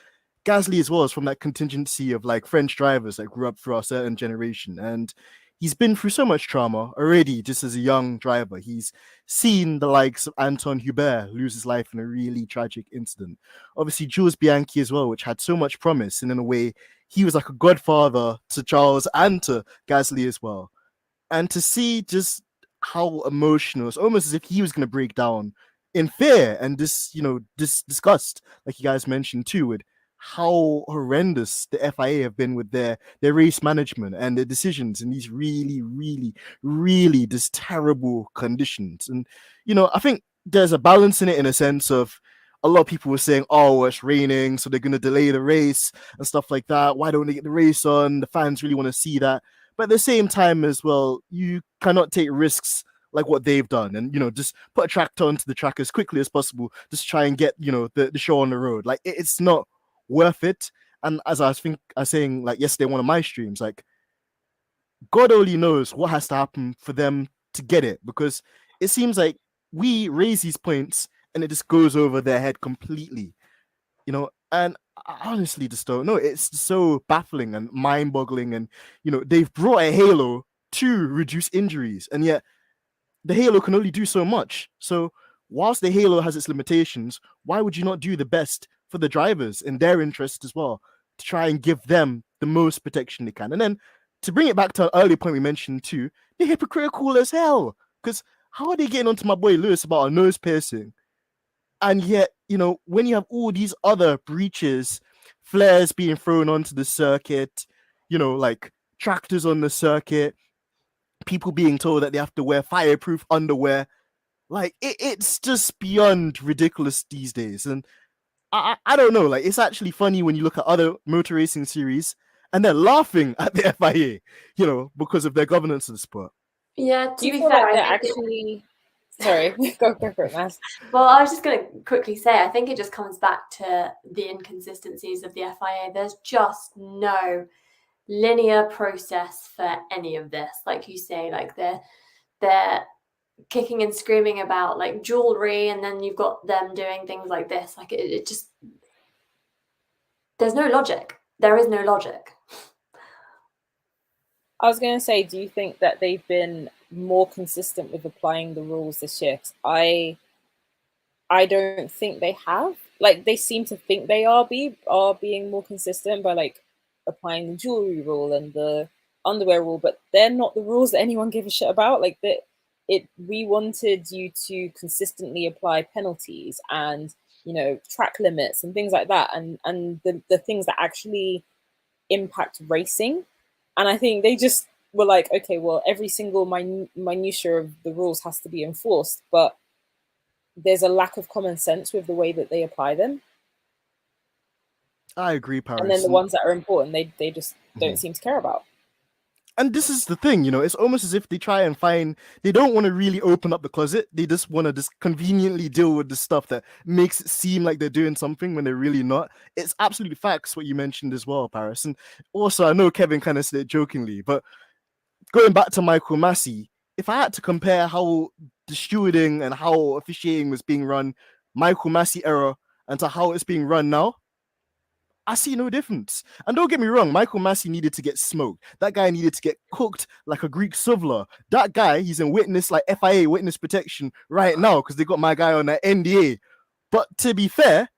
[SPEAKER 1] Gasly as well is from that contingency of like French drivers that grew up through a certain generation. And he's been through so much trauma already just as a young driver. He's seen the likes of Anton Hubert lose his life in a really tragic incident. Obviously, Jules Bianchi as well, which had so much promise. And in a way, he was like a godfather to Charles and to Gasly as well. And to see just how emotional, it's almost as if he was going to break down in fear and disgust, like you guys mentioned too, with how horrendous the FIA have been with their race management and their decisions in these really, really, really just terrible conditions. And, I think there's a balance in it, in a sense of a lot of people were saying, oh, it's raining, so they're going to delay the race and stuff like that. Why don't they get the race on? The fans really want to see that. But at the same time as well, you cannot take risks like what they've done and, just put a tractor onto the track as quickly as possible, just try and get, the show on the road. Like, it's not worth it. And as I was saying like yesterday in one of my streams, like, God only knows what has to happen for them to get it, because it seems like we raise these points and it just goes over their head completely, and I honestly just don't know. It's so baffling and mind-boggling, and they've brought a halo to reduce injuries, and yet the halo can only do so much. So whilst the halo has its limitations, why would you not do the best for the drivers in their interest as well, to try and give them the most protection they can? And then to bring it back to an earlier point we mentioned too, they're hypocritical as hell, because how are they getting onto my boy Lewis about a nose piercing? And yet, when you have all these other breaches, flares being thrown onto the circuit, like tractors on the circuit, people being told that they have to wear fireproof underwear, like it's just beyond ridiculous these days. And I don't know, like, it's actually funny when you look at other motor racing series and they're laughing at the FIA, because of their governance of the sport.
[SPEAKER 3] Yeah,
[SPEAKER 2] do you feel like they're actually... Sorry, go for it, Maz.
[SPEAKER 3] Well, I was just going to quickly say, I think it just comes back to the inconsistencies of the FIA. There's just no linear process for any of this. Like you say, like they're kicking and screaming about like jewelry, and then you've got them doing things like this. Like it just, there's no logic. There is no logic.
[SPEAKER 2] I was going to say, do you think that they've been more consistent with applying the rules this year? I don't think they have. Like, they seem to think they are being more consistent by like applying the jewelry rule and the underwear rule, but they're not the rules that anyone gave a shit about. Like, we wanted you to consistently apply penalties and track limits and things like that, and the things that actually impact racing. And I think they just were like, okay, well, every single minutia of the rules has to be enforced, but there's a lack of common sense with the way that they apply them.
[SPEAKER 1] I agree, Paris.
[SPEAKER 2] And then the ones that are important, they just don't seem to care about.
[SPEAKER 1] And this is the thing, it's almost as if they try and they don't want to really open up the closet. They just want to just conveniently deal with the stuff that makes it seem like they're doing something when they're really not. It's absolutely facts what you mentioned as well, Paris. And also, I know Kevin kind of said it jokingly, but going back to Michael Massey, if I had to compare how the stewarding and how officiating was being run, Michael Massey era, and to how it's being run now, I see no difference. And don't get me wrong, Michael Massey needed to get smoked. That guy needed to get cooked like a Greek suvla. That guy, he's in witness, like FIA witness protection right now, because they got my guy on that NDA. But to be fair,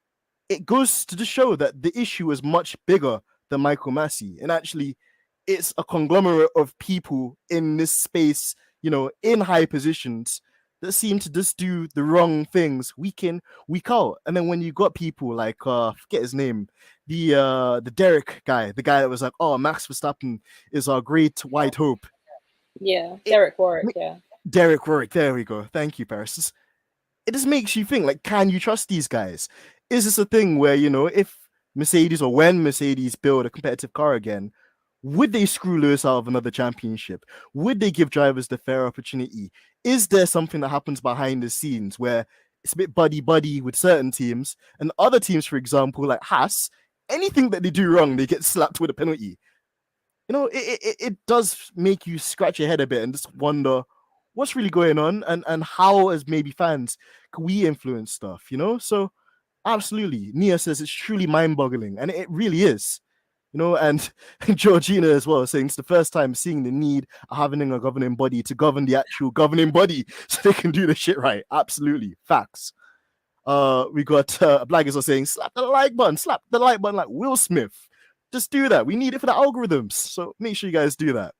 [SPEAKER 1] it goes to the show that the issue is much bigger than Michael Massey. And actually, it's a conglomerate of people in this space, you know, in high positions that seem to just do the wrong things week in, week out. And then when you got people like forget his name, the Derek guy, the guy that was like, oh, Max Verstappen is our great white hope.
[SPEAKER 2] Yeah, Derek Warwick, yeah.
[SPEAKER 1] Derek Warwick, there we go. Thank you, Paris. It just makes you think, like, can you trust these guys? Is this a thing where, you know, if Mercedes or when Mercedes build a competitive car again, would they screw Lewis out of another championship? Would they give drivers the fair opportunity? Is there something that happens behind the scenes where it's a bit buddy-buddy with certain teams and other teams, for example, like Haas, anything that they do wrong, they get slapped with a penalty? You know, it does make you scratch your head a bit and just wonder what's really going on and how, as maybe fans, can we influence stuff, you know? So absolutely, Nia says it's truly mind-boggling, and it really is. You know, and Jorgina as well saying it's the first time seeing the need of having a governing body to govern the actual governing body so they can do the shit right. Absolutely. Facts. We got Blaggers are saying slap the like button like Will Smith. Just do that. We need it for the algorithms. So make sure you guys do that.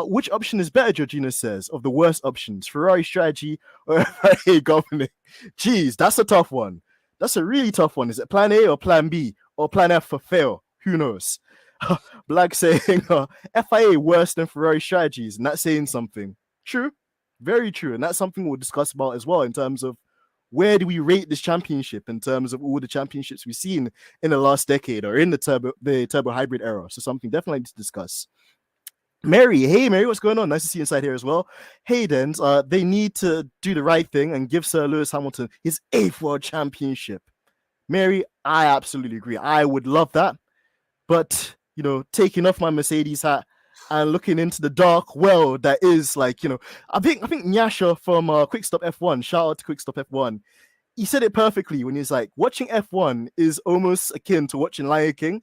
[SPEAKER 1] Which option is better, Georgina says, of the worst options? Ferrari strategy or FIA governing? Jeez, that's a tough one. That's a really tough one. Is it plan A or plan B or plan F for fail? Who knows? Black saying FIA worse than Ferrari strategies, and that's saying something. True, very true, and that's something we'll discuss about as well in terms of where do we rate this championship in terms of all the championships we've seen in the last decade or in the turbo hybrid era. So something definitely to discuss. Mary, hey Mary, what's going on? Nice to see you inside here as well. Hey Denz, they need to do the right thing and give Sir Lewis Hamilton his 8th world championship. Mary, I absolutely agree. I would love that. But, you know, taking off my Mercedes hat and looking into the dark world that is, like, you know, I think Nyasha from Quick Stop F1, shout out to Quick Stop F1, he said it perfectly when he's like, watching F1 is almost akin to watching Lion King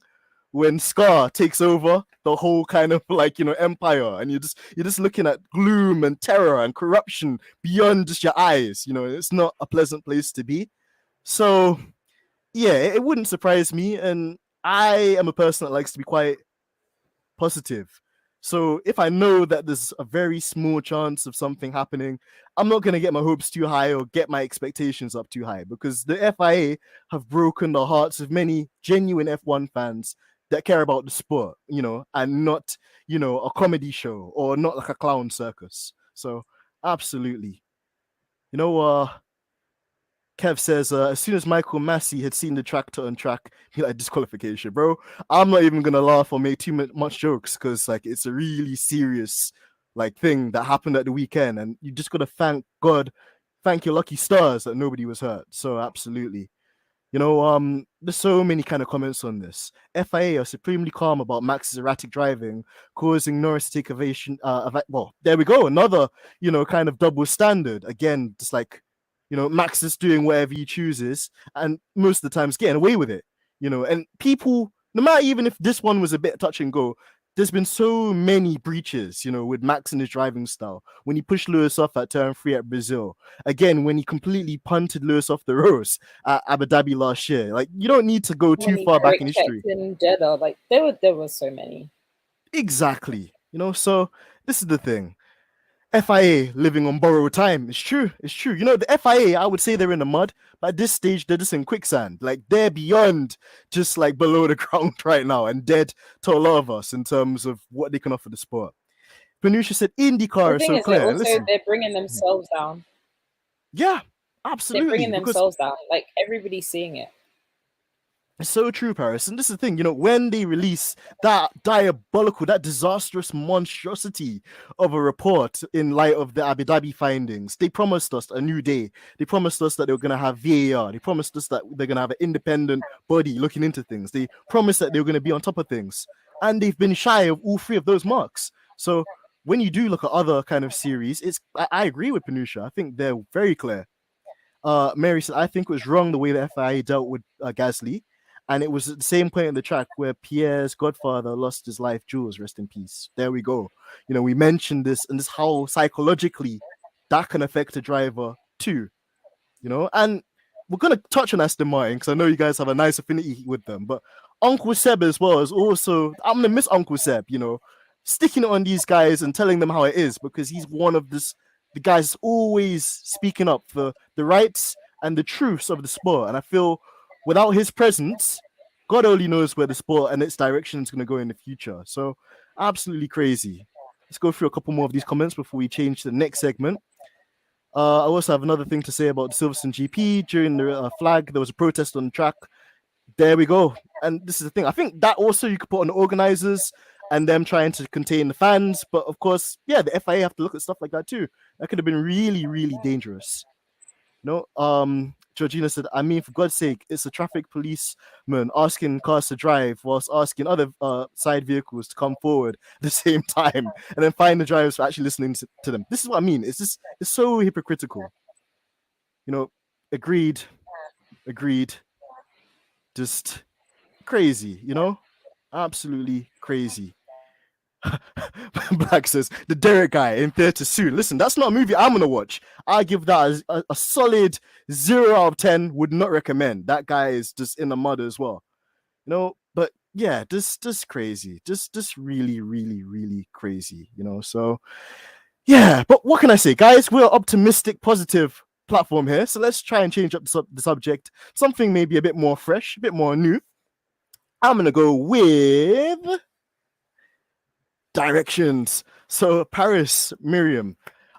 [SPEAKER 1] when Scar takes over the whole kind of, like, you know, empire, and you're just looking at gloom and terror and corruption beyond just your eyes. You know, it's not a pleasant place to be. So yeah, it wouldn't surprise me, and I am a person that likes to be quite positive. So if I know that there's a very small chance of something happening, I'm not going to get my hopes too high or get my expectations up too high, because the FIA have broken the hearts of many genuine F1 fans that care about the sport, you know, and not, you know, a comedy show or not like a clown circus. So absolutely. You know, Kev says, as soon as Michael Massey had seen the tractor on track, he like, disqualification, bro. I'm not even gonna laugh or make too much jokes, because like it's a really serious like thing that happened at the weekend, and you just gotta thank God, thank your lucky stars that nobody was hurt. So absolutely. You know, there's so many kind of comments on this. FIA are supremely calm about Max's erratic driving, causing Norris to take ovation. Well, there we go. Another, you know, kind of double standard. Again, just like, you know, Max is doing whatever he chooses, and most of the times getting away with it, you know. And people, no matter even if this one was a bit touch and go, there's been so many breaches, you know, with Max and his driving style. When he pushed Lewis off at turn 3 at Brazil, again, when he completely punted Lewis off the ropes at Abu Dhabi last year. Like, you don't need to go too far back in history.
[SPEAKER 2] In Jeddah, like there were so many.
[SPEAKER 1] Exactly, you know. So this is the thing. FIA living on borrowed time. It's true. It's true. You know, the FIA, I would say they're in the mud, but at this stage, they're just in quicksand. Like, they're beyond just like below the ground right now and dead to a lot of us in terms of what they can offer the sport. Panusha said IndyCar is so clear.
[SPEAKER 2] Also, they're bringing themselves down.
[SPEAKER 1] Yeah, absolutely.
[SPEAKER 2] They're bringing themselves down. Like, everybody's seeing it.
[SPEAKER 1] It's so true, Paris. And this is the thing, you know, when they release that diabolical, that disastrous monstrosity of a report in light of the Abu Dhabi findings, they promised us a new day. They promised us that they were going to have VAR. They promised us that they're going to have an independent body looking into things. They promised that they were going to be on top of things. And they've been shy of all 3 of those marks. So when you do look at other kind of series, I agree with Panusha. I think they're very clear. Mary said, I think it was wrong the way the FIA dealt with Gasly. And it was at the same point in the track where Pierre's godfather lost his life. Jules, rest in peace. There we go. You know, we mentioned this, and this how psychologically that can affect a driver too. You know, and we're gonna touch on Aston Martin because I know you guys have a nice affinity with them. But Uncle Seb as well is also, I'm gonna miss Uncle Seb, you know, sticking it on these guys and telling them how it is, because he's one of the guys always speaking up for the rights and the truths of the sport. And I feel without his presence, God only knows where the sport and its direction is going to go in the future. So absolutely crazy. Let's go through a couple more of these comments before we change to the next segment. I also have another thing to say about the Silverstone GP. During the flag, there was a protest on the track. There we go. And this is the thing. I think that also you could put on the organizers and them trying to contain the fans. But of course, yeah, the FIA have to look at stuff like that too. That could have been really, really dangerous. No, Jorgina said, I mean, for God's sake, it's a traffic policeman asking cars to drive whilst asking other side vehicles to come forward at the same time, and then find the drivers for actually listening to them. This is what I mean. It's so hypocritical. You know, agreed. Just crazy, you know? Absolutely crazy. Black says, the Derek guy in theatre soon. Listen, that's not a movie I'm gonna watch. I give that a solid 0 out of 10. Would not recommend. That guy is just in the mud as well, you know. But yeah, just crazy, just really, really, really crazy, you know. So yeah, but what can I say, guys? We're optimistic, positive platform here, so let's try and change up the subject. Something maybe a bit more fresh, a bit more new. I'm gonna go with directions. So Paris, Marium.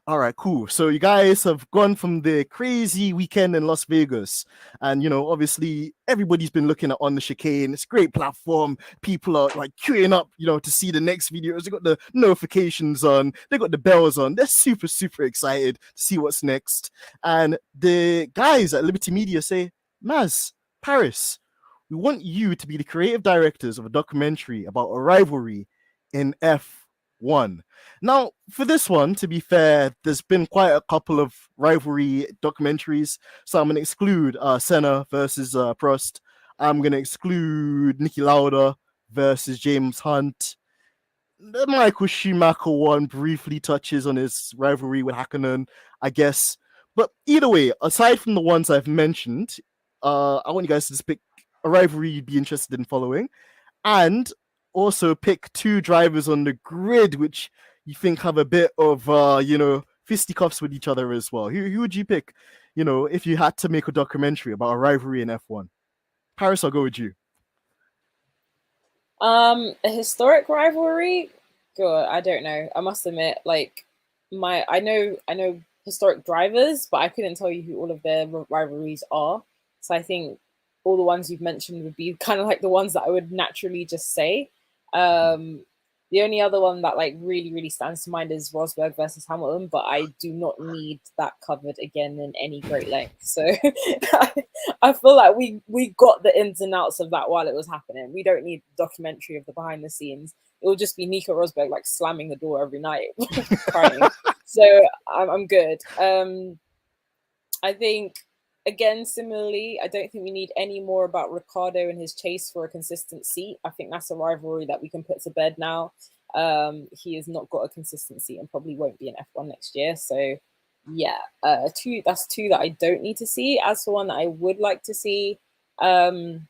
[SPEAKER 1] All right, cool. So you guys have gone from the crazy weekend in Las Vegas, and you know, obviously everybody's been looking at On The Chicane. It's a great platform. People are like queuing up, you know, to see the next videos. They got the notifications on, they got the bells on. They're super, super excited to see what's next. And the guys at Liberty Media say, Maz, Paris, we want you to be the creative directors of a documentary about a rivalry in F1. Now, for this one, to be fair, there's been quite a couple of rivalry documentaries, so I'm going to exclude Senna versus Prost. I'm going to exclude Niki Lauda versus James Hunt. The Michael Schumacher one briefly touches on his rivalry with Hakkinen, I guess. But either way, aside from the ones I've mentioned, I want you guys to just pick a rivalry you'd be interested in following, and also pick 2 drivers on the grid which you think have a bit of you know, fisticuffs with each other as well. Who would you pick, you know, if you had to make a documentary about a rivalry in F1? Paris, I'll go with you.
[SPEAKER 2] A historic rivalry? God, I don't know. I must admit, like I know historic drivers, but I couldn't tell you who all of their rivalries are. So I think all the ones you've mentioned would be kind of like the ones that I would naturally just say. The only other one that like really stands to mind is Rosberg versus Hamilton, but I do not need that covered again in any great length. So I feel like we got the ins and outs of that while it was happening. We don't need a documentary of the behind the scenes. It will just be Nico Rosberg like slamming the door every night, crying. So I'm good. I think, again, similarly, I don't think we need any more about Ricciardo and his chase for a consistent seat. I think that's a rivalry that we can put to bed now. He has not got a consistent seat and probably won't be in F1 next year. So yeah, that's 2 that I don't need to see. As for one that I would like to see, I'm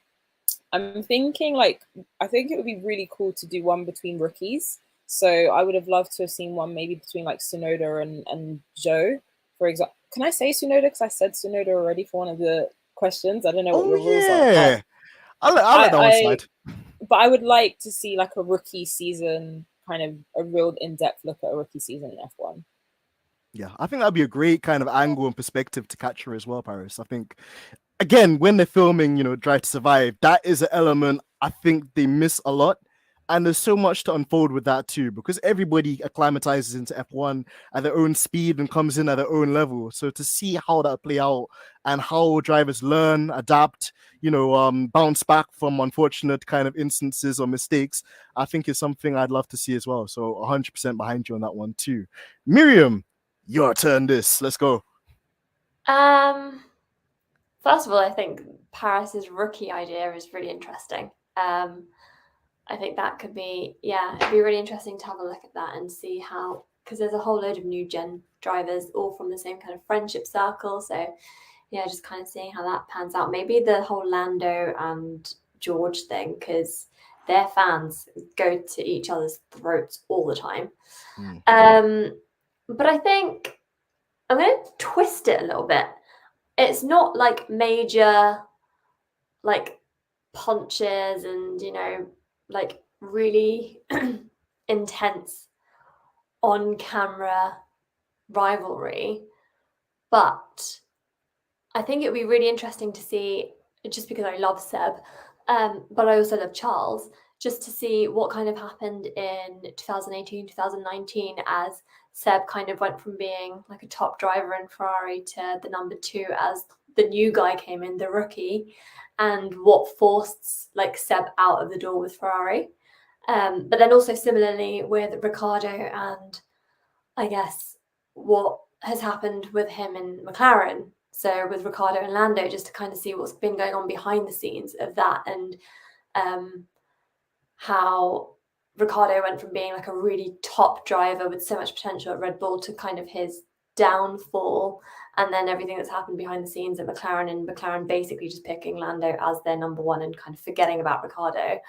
[SPEAKER 2] thinking like, I think it would be really cool to do one between rookies. So I would have loved to have seen one maybe between like Tsunoda and Zhou, for example. Can I say Tsunoda? Because I said Tsunoda already for one of the questions. I don't know what your rules are.
[SPEAKER 1] I'll let that one slide.
[SPEAKER 2] But I would like to see like a rookie season, kind of a real in-depth look at a rookie season in F1.
[SPEAKER 1] Yeah, I think that'd be a great kind of angle and perspective to capture as well, Paris. I think, again, when they're filming, you know, Drive to Survive, that is an element I think they miss a lot. And there's so much to unfold with that too, because everybody acclimatizes into F1 at their own speed and comes in at their own level. So to see how that play out and how drivers learn, adapt, you know, bounce back from unfortunate kind of instances or mistakes, I think is something I'd love to see as well. So 100% behind you on that one too. Marium, your turn. Let's go.
[SPEAKER 3] First of all, I think Paris's rookie idea is really interesting. I think that could be, it'd be really interesting to have a look at that and see how, because there's a whole load of new gen drivers all from the same kind of friendship circle. So yeah, just kind of seeing how that pans out. Maybe the whole Lando and George thing, because their fans go to each other's throats all the time. But I think I'm going to twist it a little bit. It's not like major, like, punches and, you know, like really intense on camera rivalry, but I think it would be really interesting to see, just because I love Seb, but I also love Charles, just to see what kind of happened in 2018, 2019, as Seb kind of went from being like a top driver in Ferrari to the number 2 as the new guy came in, the rookie, and what forced like Seb out of the door with Ferrari. But then also similarly with Ricciardo, and I guess what has happened with him in McLaren. So with Ricciardo and Lando, just to kind of see what's been going on behind the scenes of that, and how Ricciardo went from being like a really top driver with so much potential at Red Bull to kind of his downfall, and then everything that's happened behind the scenes at McLaren, and McLaren basically just picking Lando as their number 1 and kind of forgetting about Ricciardo.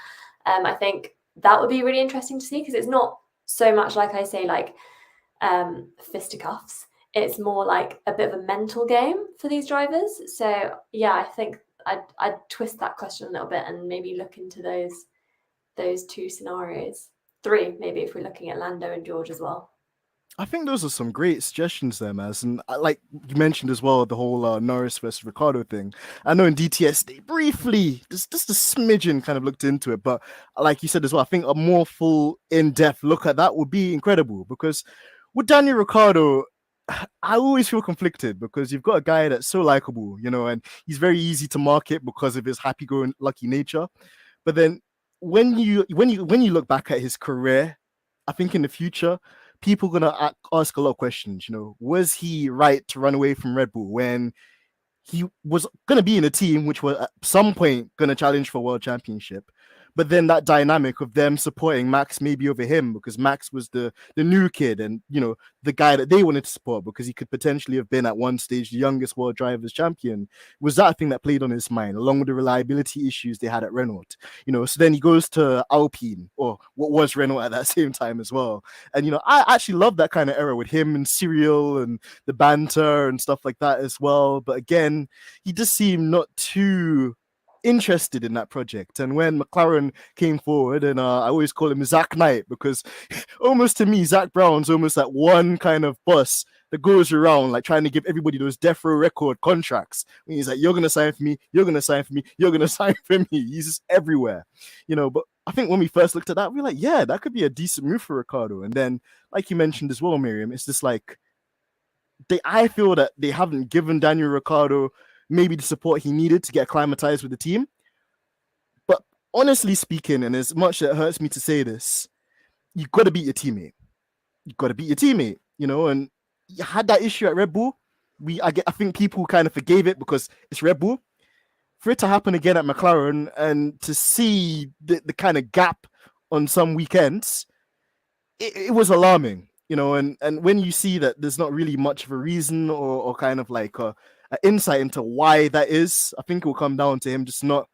[SPEAKER 3] I think that would be really interesting to see, because it's not so much, like I say, like fisticuffs. It's more like a bit of a mental game for these drivers. So yeah, I think I'd twist that question a little bit and maybe look into those 2 scenarios. 3 maybe, if we're looking at Lando and George as well.
[SPEAKER 1] I think those are some great suggestions there, Maz. And like you mentioned as well, the whole Norris versus Ricciardo thing. I know in DTS they briefly, just a smidgen, kind of looked into it. But like you said as well, I think a more full, in-depth look at that would be incredible. Because with Daniel Ricciardo, I always feel conflicted, because you've got a guy that's so likable, you know, and he's very easy to market because of his happy-go-lucky nature. But then when you look back at his career, I think in the future, people are gonna ask a lot of questions. You know, was he right to run away from Red Bull when he was gonna be in a team which was at some point gonna challenge for a world championship? But then that dynamic of them supporting Max maybe over him, because Max was the new kid, and you know, the guy that they wanted to support because he could potentially have been at one stage the youngest world drivers champion, was that a thing that played on his mind, along with the reliability issues they had at Renault. You know, so then he goes to Alpine, or what was Renault at that same time as well. And you know, I actually love that kind of era with him and Cyril and the banter and stuff like that as well. But again, he just seemed not too interested in that project. And when McLaren came forward, and I always call him Zach Knight, because almost to me, Zach Brown's almost that one kind of boss that goes around like trying to give everybody those death row record contracts. And he's like, you're gonna sign for me, you're gonna sign for me, you're gonna sign for me. He's just everywhere, you know. But I think when we first looked at that, we were like, yeah, that could be a decent move for Ricciardo. And then, like you mentioned as well, Miriam, it's just like I feel that they haven't given Daniel Ricciardo maybe the support he needed to get acclimatized with the team. But honestly speaking, and as much as it hurts me to say this, you got to beat your teammate. You got to beat your teammate, you know. And you had that issue at Red Bull. I think people kind of forgave it because it's Red Bull. For it to happen again at McLaren, and to see the kind of gap on some weekends, it was alarming, you know. And when you see that there's not really much of a reason or kind of like an insight into why that is, I think it will come down to him just not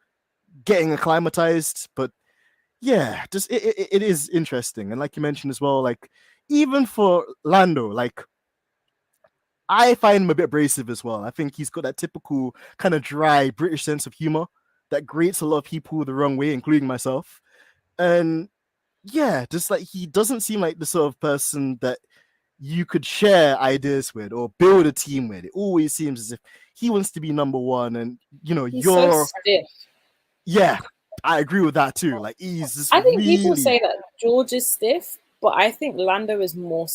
[SPEAKER 1] getting acclimatized. But yeah, just it is interesting. And like you mentioned as well, like even for Lando, like I find him a bit abrasive as well. I think he's got that typical kind of dry British sense of humor that grates a lot of people the wrong way, including myself. And yeah, just like he doesn't seem like the sort of person that you could share ideas with or build a team with. It always seems as if he wants to be number 1, and you know,
[SPEAKER 2] he's so stiff.
[SPEAKER 1] Yeah, I agree with that too. Like he's just
[SPEAKER 2] I think people say that George is stiff, but I think Lando is more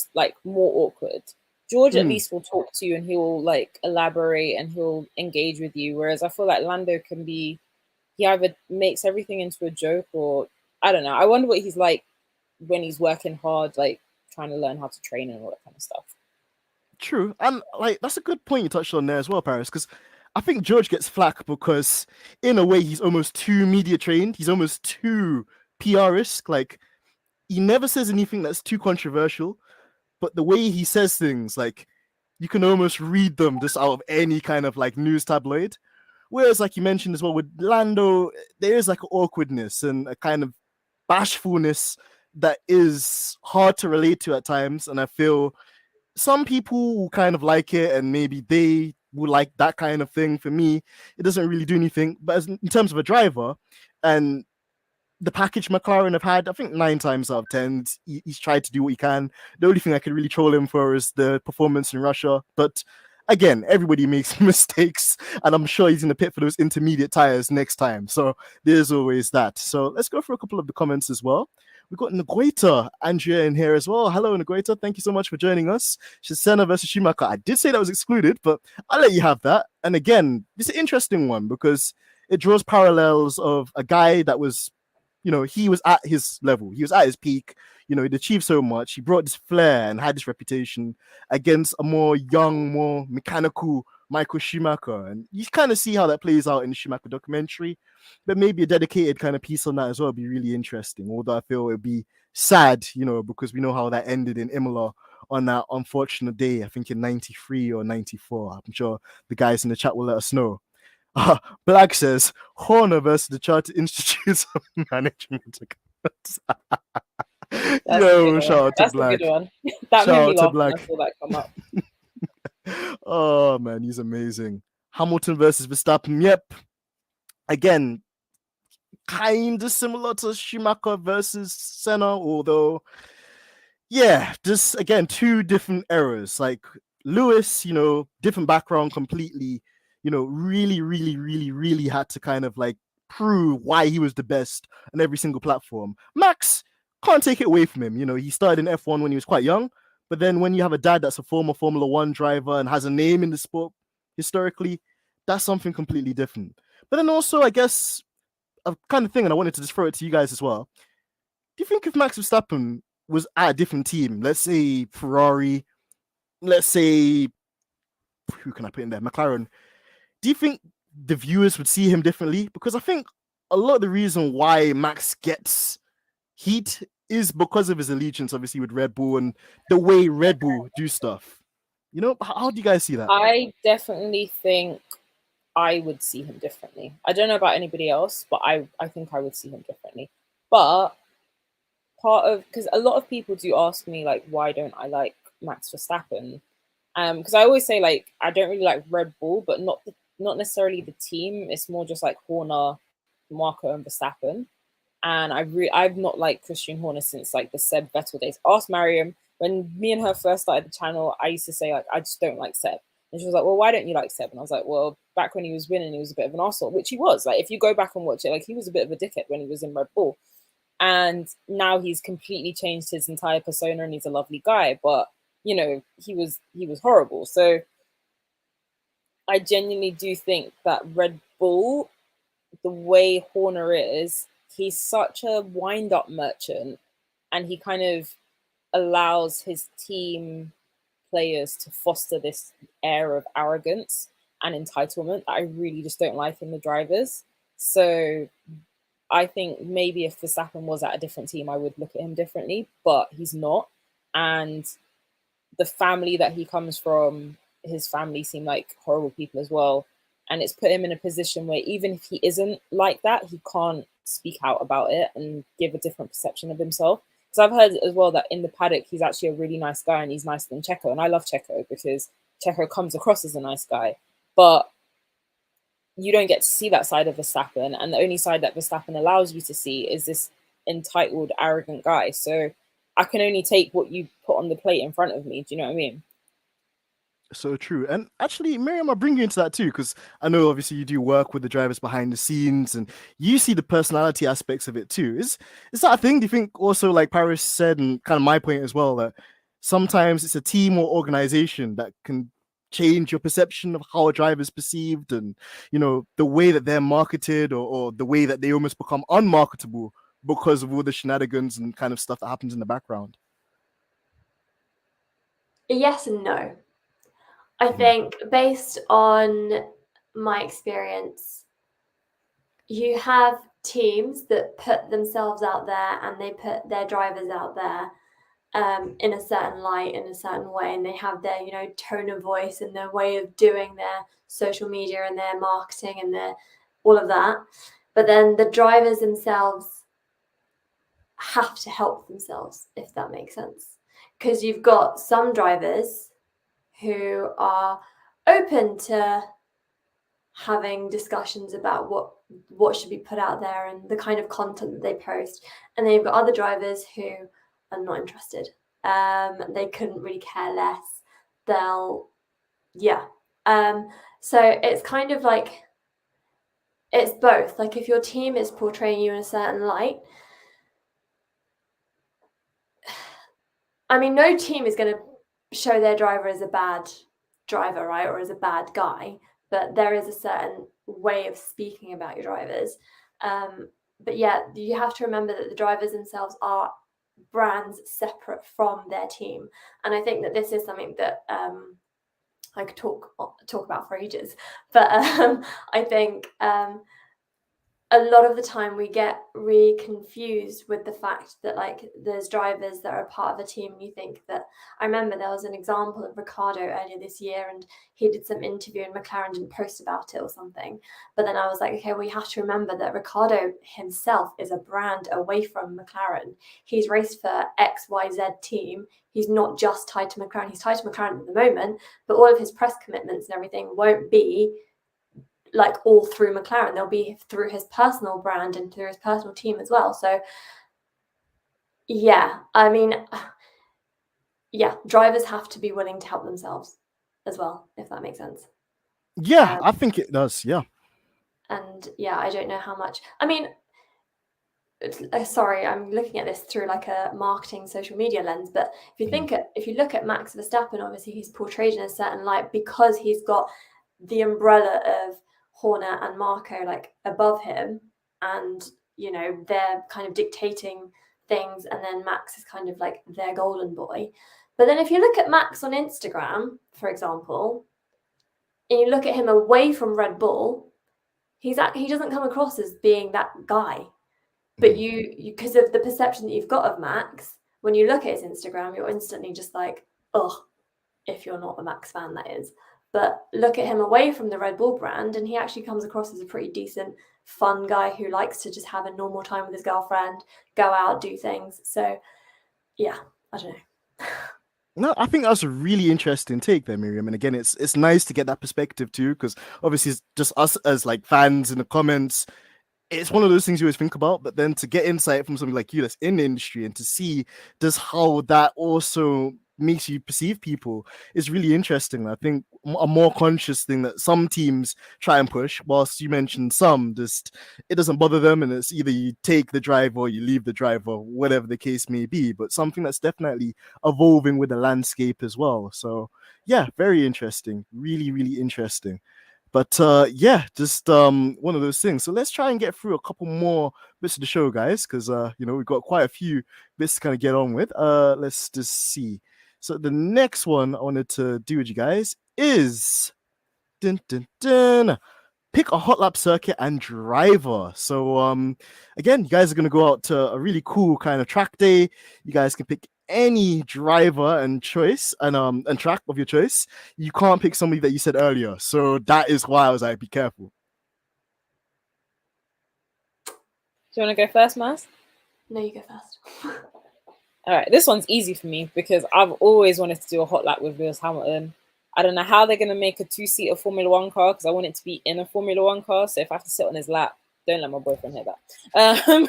[SPEAKER 2] awkward. George at least will talk to you and he'll like elaborate and he'll engage with you. Whereas I feel like Lando can be, he either makes everything into a joke, or I don't know. I wonder what he's like when he's working hard, like trying to learn how to train and all that kind of stuff. True. And like that's a good point you touched on there as well, Paris, because I think George gets flack because in a way he's almost too media trained. He's almost too PR-isk. Like he never says anything that's too controversial, but the way he says things, like you can almost read them just out of any kind of like news tabloid.
[SPEAKER 1] Whereas, like you mentioned as well, with Lando, there is like an awkwardness and a kind of bashfulness that is hard to relate to at times. And I feel some people will kind of like it, and maybe they will like that kind of thing. For me, it doesn't really do anything. But in terms of a driver and the package McLaren have had, I think 9 times out of 10, he's tried to do what he can. The only thing I could really troll him for is the performance in Russia. But again, everybody makes mistakes, and I'm sure he's in the pit for those intermediate tires next time. So there's always that. So let's go through a couple of the comments as well. We've got Ngueta Andrea in here as well. Hello, Ngueta. Thank you so much for joining us. Senna versus Schumacher. I did say that was excluded, but I'll let you have that. And again, it's an interesting one because it draws parallels of a guy that was, he was at his level. He was at his peak. He'd achieved so much. He brought this flair and had this reputation against a more young, more mechanical Michael Schumacher. And you kind of see how that plays out in the Schumacher documentary. But maybe a dedicated kind of piece on that as well would be really interesting. Although I feel it would be sad, because we know how that ended in Imola on that unfortunate day, I think in 93 or 94. I'm sure the guys in the chat will let us know. Black says, Horner versus the Chartered Institute of Management. Yo, shout out to
[SPEAKER 2] That's
[SPEAKER 1] Black.
[SPEAKER 2] A good one. That made me laugh when I saw that come up.
[SPEAKER 1] Oh, man, he's amazing. Hamilton versus Verstappen. Yep. Again, kind of similar to Schumacher versus Senna, although, yeah, just, again, 2 different eras. Like, Lewis, different background completely, really, really, really, really had to kind of, like, prove why he was the best on every single platform. Max, can't take it away from him. He started in F1 when he was quite young, but then when you have a dad that's a former Formula 1 driver and has a name in the sport historically, that's something completely different. But then also, I guess, a kind of thing, and I wanted to just throw it to you guys as well. Do you think if Max Verstappen was at a different team, let's say Ferrari, let's say, who can I put in there, McLaren, do you think the viewers would see him differently? Because I think a lot of the reason why Max gets heat is because of his allegiance, obviously, with Red Bull and the way Red Bull do stuff. How do you guys see that?
[SPEAKER 2] I definitely think I would see him differently. I don't know about anybody else, but I think I would see him differently. But because a lot of people do ask me, like, why don't I like Max Verstappen? Because I always say, like, I don't really like Red Bull, but not necessarily the team. It's more just like Horner, Marco, and Verstappen. And I've not liked Christian Horner since like the Seb Vettel days. Ask Marium. When me and her first started the channel, I used to say, like, I just don't like Seb. And she was like, well, why don't you like Seb? And I was like, well, back when he was winning, he was a bit of an arsehole, which he was. Like, if you go back and watch it, like, he was a bit of a dickhead when he was in Red Bull. And now he's completely changed his entire persona and he's a lovely guy. But, he was horrible. So I genuinely do think that Red Bull, the way Horner is, he's such a wind-up merchant, and he kind of allows his team players to foster this air of arrogance and entitlement that I really just don't like in the drivers. So I think maybe if Verstappen was at a different team, I would look at him differently, but he's not. And the family that he comes from, his family seem like horrible people as well. And it's put him in a position where even if he isn't like that, he can't speak out about it and give a different perception of himself. Because I've heard as well that in the paddock, he's actually a really nice guy and he's nicer than Checo. And I love Checo because Checo comes across as a nice guy. But you don't get to see that side of Verstappen. And the only side that Verstappen allows you to see is this entitled, arrogant guy. So I can only take what you put on the plate in front of me. Do you know what I mean?
[SPEAKER 1] So true. And actually, Miriam, I'll bring you into that too, because I know obviously you do work with the drivers behind the scenes and you see the personality aspects of it too. Is that a thing? Do you think also, like Paris said, and kind of my point as well, that sometimes it's a team or organization that can change your perception of how a driver is perceived and, the way that they're marketed or the way that they almost become unmarketable because of all the shenanigans and kind of stuff that happens in the background?
[SPEAKER 3] Yes and no. I think based on my experience, you have teams that put themselves out there and they put their drivers out there in a certain light, in a certain way, and they have their, tone of voice and their way of doing their social media and their marketing and their all of that. But then the drivers themselves have to help themselves, if that makes sense. Because you've got some drivers who are open to having discussions about what should be put out there and the kind of content that they post. And then you've got other drivers who are not interested. They couldn't really care less. So it's kind of like, it's both. Like if your team is portraying you in a certain light, I mean, no team is going to show their driver as a bad driver, right? Or as a bad guy, but there is a certain way of speaking about your drivers. But yeah, you have to remember that the drivers themselves are brands separate from their team. And I think that this is something that I could talk about for ages. But I think a lot of the time we get really confused with the fact that like there's drivers that are part of a team and you think that, I remember there was an example of Ricardo earlier this year and he did some interview and McLaren didn't post about it or something. But then I was like, okay, well, you have to remember that Ricardo himself is a brand away from McLaren. He's raced for XYZ team. He's not just tied to McLaren. He's tied to McLaren at the moment, but all of his press commitments and everything won't be like all through McLaren. They'll be through his personal brand and through his personal team as well. So yeah, I mean, yeah, drivers have to be willing to help themselves as well, if that makes sense.
[SPEAKER 1] Yeah, I think it does. Yeah.
[SPEAKER 3] And yeah, I don't know how much. I mean, sorry, I'm looking at this through like a marketing social media lens, but if you look at Max Verstappen, obviously he's portrayed in a certain light because he's got the umbrella of Horner and Marco like above him, and you know they're kind of dictating things, and then Max is kind of like their golden boy. But then if you look at Max on Instagram, for example, and you look at him away from Red Bull, he doesn't come across as being that guy. But you because of the perception that you've got of Max, when you look at his Instagram, you're instantly just like, oh, if you're not a Max fan, that is. But look at him away from the Red Bull brand, and he actually comes across as a pretty decent, fun guy who likes to just have a normal time with his girlfriend, go out, do things. So, yeah, I don't know.
[SPEAKER 1] No, I think that's a really interesting take there, Miriam. And again, it's nice to get that perspective too, because obviously it's just us as like fans in the comments. It's one of those things you always think about, but then to get insight from somebody like you that's in the industry and to see just how that also makes you perceive people is really interesting. I think a more conscious thing that some teams try and push, whilst you mentioned some just it doesn't bother them, and it's either you take the drive or you leave the drive or whatever the case may be, but something that's definitely evolving with the landscape as well. So yeah, very interesting, really, really interesting. But yeah, just one of those things. So let's try and get through a couple more bits of the show, guys, because we've got quite a few bits to kind of get on with. Let's just see. So the next one I wanted to do with you guys is pick a hot lap circuit and driver. So again, you guys are gonna go out to a really cool kind of track day. You guys can pick any driver and choice and track of your choice. You can't pick somebody that you said earlier. So that is why I was like, be careful.
[SPEAKER 2] Do you want to go first, Maz?
[SPEAKER 3] No, you go first.
[SPEAKER 2] All right, this one's easy for me because I've always wanted to do a hot lap with Lewis Hamilton. I don't know how they're going to make a two-seater Formula One car because I want it to be in a Formula One car. So if I have to sit on his lap, don't let my boyfriend hear that.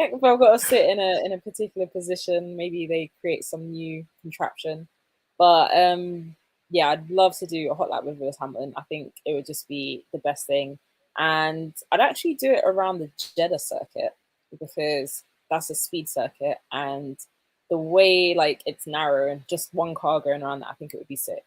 [SPEAKER 2] If I've got to sit in a particular position, maybe they create some new contraption. But yeah, I'd love to do a hot lap with Lewis Hamilton. I think it would just be the best thing. And I'd actually do it around the Jeddah circuit because that's a speed circuit. And the way like it's narrow and just one car going around that, I think it would be sick.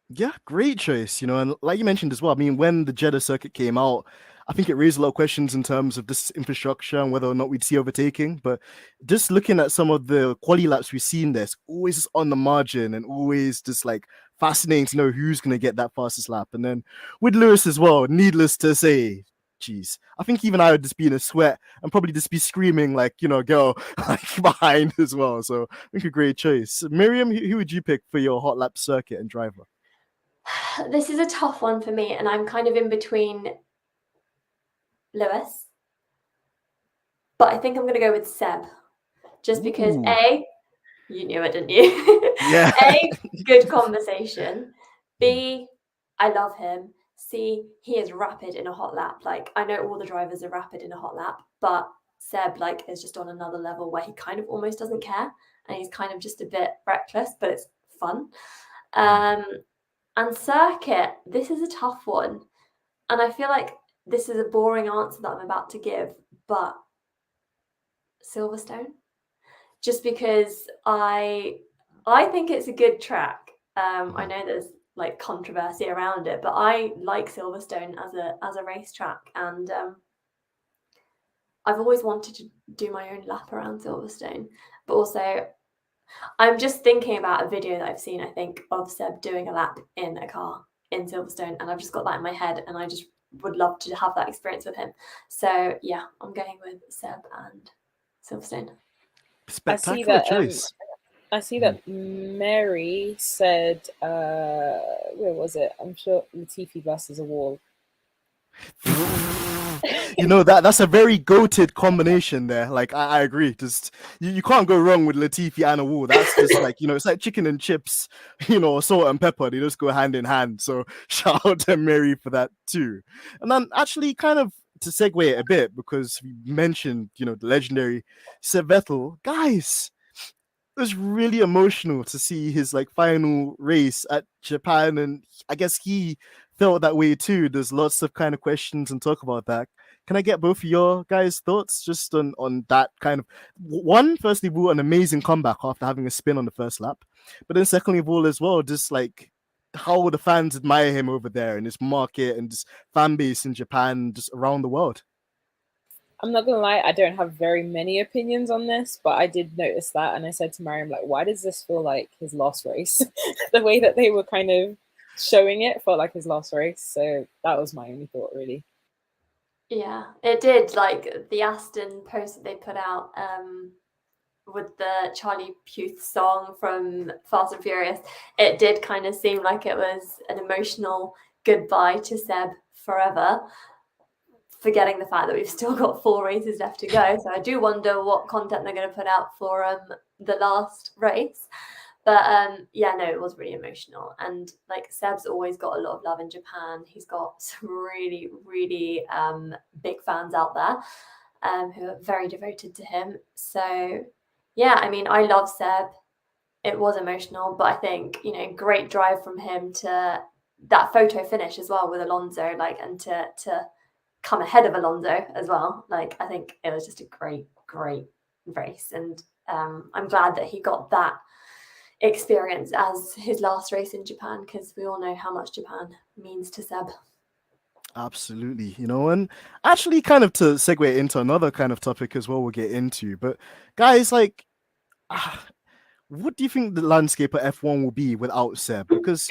[SPEAKER 1] Yeah, great choice. And like you mentioned as well, I mean, when the Jeddah circuit came out, I think it raised a lot of questions in terms of this infrastructure and whether or not we'd see overtaking. But just looking at some of the quali laps we've seen, there's always on the margin and always just like fascinating to know who's going to get that fastest lap. And then with Lewis as well, needless to say, geez, I think even I would just be in a sweat and probably just be screaming like, girl, like behind as well. So I think a great choice. Miriam, who would you pick for your hot lap circuit and driver?
[SPEAKER 3] This is a tough one for me, and I'm kind of in between Lewis, but I think I'm going to go with Seb, just because
[SPEAKER 1] Ooh.
[SPEAKER 3] A, you knew it, didn't you?
[SPEAKER 1] Yeah.
[SPEAKER 3] A, good conversation. B, I love him. C, he is rapid in a hot lap. Like, I know all the drivers are rapid in a hot lap, but Seb, like, is just on another level where he kind of almost doesn't care, and he's kind of just a bit reckless, but it's fun. And circuit, this is a tough one. And I feel like this is a boring answer that I'm about to give, but Silverstone, just because I think it's a good track. I know there's like controversy around it, but I like Silverstone as a racetrack, and I've always wanted to do my own lap around Silverstone. But also, I'm just thinking about a video that I've seen, I think, of Seb doing a lap in a car in Silverstone, and I've just got that in my head, and I just would love to have that experience with him. So yeah, I'm going with Seb and Silverstone.
[SPEAKER 1] Spectacular choice.
[SPEAKER 2] I see that Mary said, where was it? I'm sure Latifi versus a wall.
[SPEAKER 1] You know, that's a very goated combination there. Like, I agree. Just you can't go wrong with Latifi and a wall. That's just like, you know, it's like chicken and chips, you know, salt and pepper. They just go hand in hand. So shout out to Mary for that too. And then actually kind of to segue it a bit, because we mentioned, you know, the legendary Seb Vettel. Guys, it was really emotional to see his like final race at Japan, and I guess he felt that way too. There's lots of kind of questions and talk about that. Can I get both of your guys' thoughts just on that kind of one? Firstly of all, an amazing comeback after having a spin on the first lap, but then secondly of all as well, just like how the fans admire him over there in his market and this fan base in Japan, just around the world.
[SPEAKER 2] I'm not gonna lie, I don't have very many opinions on this, but I did notice that, and I said to Mariam, like, why does this feel like his last race? The way that they were kind of showing it felt like his last race. So that was my only thought, really.
[SPEAKER 3] Yeah, it did. Like the Aston post that they put out with the Charlie Puth song from Fast and Furious, it did kind of seem like it was an emotional goodbye to Seb forever, forgetting the fact that we've still got 4 races left to go. So I do wonder what content they're going to put out for the last race. But yeah, no, it was really emotional. And like Seb's always got a lot of love in Japan. He's got some really, really big fans out there who are very devoted to him. So yeah, I mean, I love Seb. It was emotional, but I think, you know, great drive from him to that photo finish as well with Alonso, like, and to come ahead of Alonso as well. Like, I think it was just a great, great race. And I'm glad that he got that experience as his last race in Japan, because we all know how much Japan means to Seb.
[SPEAKER 1] Absolutely, you know, and actually kind of to segue into another kind of topic as well we'll get into, but guys, like what do you think the landscape of F1 will be without Seb? Because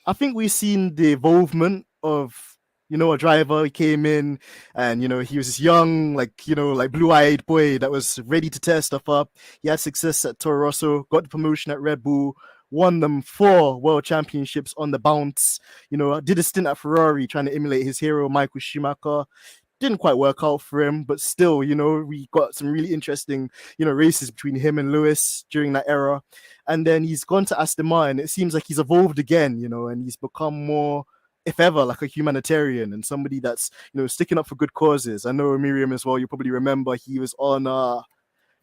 [SPEAKER 1] I think we've seen the evolvement of, you know, a driver. He came in and, you know, he was this young, like, you know, like blue-eyed boy that was ready to tear stuff up. He had success at Toro Rosso, got the promotion at Red Bull, won them 4 world championships on the bounce, you know, did a stint at Ferrari trying to emulate his hero, Michael Schumacher. Didn't quite work out for him, but still, you know, we got some really interesting, you know, races between him and Lewis during that era. And then he's gone to Aston Martin. It seems like he's evolved again, you know, and he's become more, if ever, like a humanitarian and somebody that's, you know, sticking up for good causes. I know Miriam as well, you probably remember he was on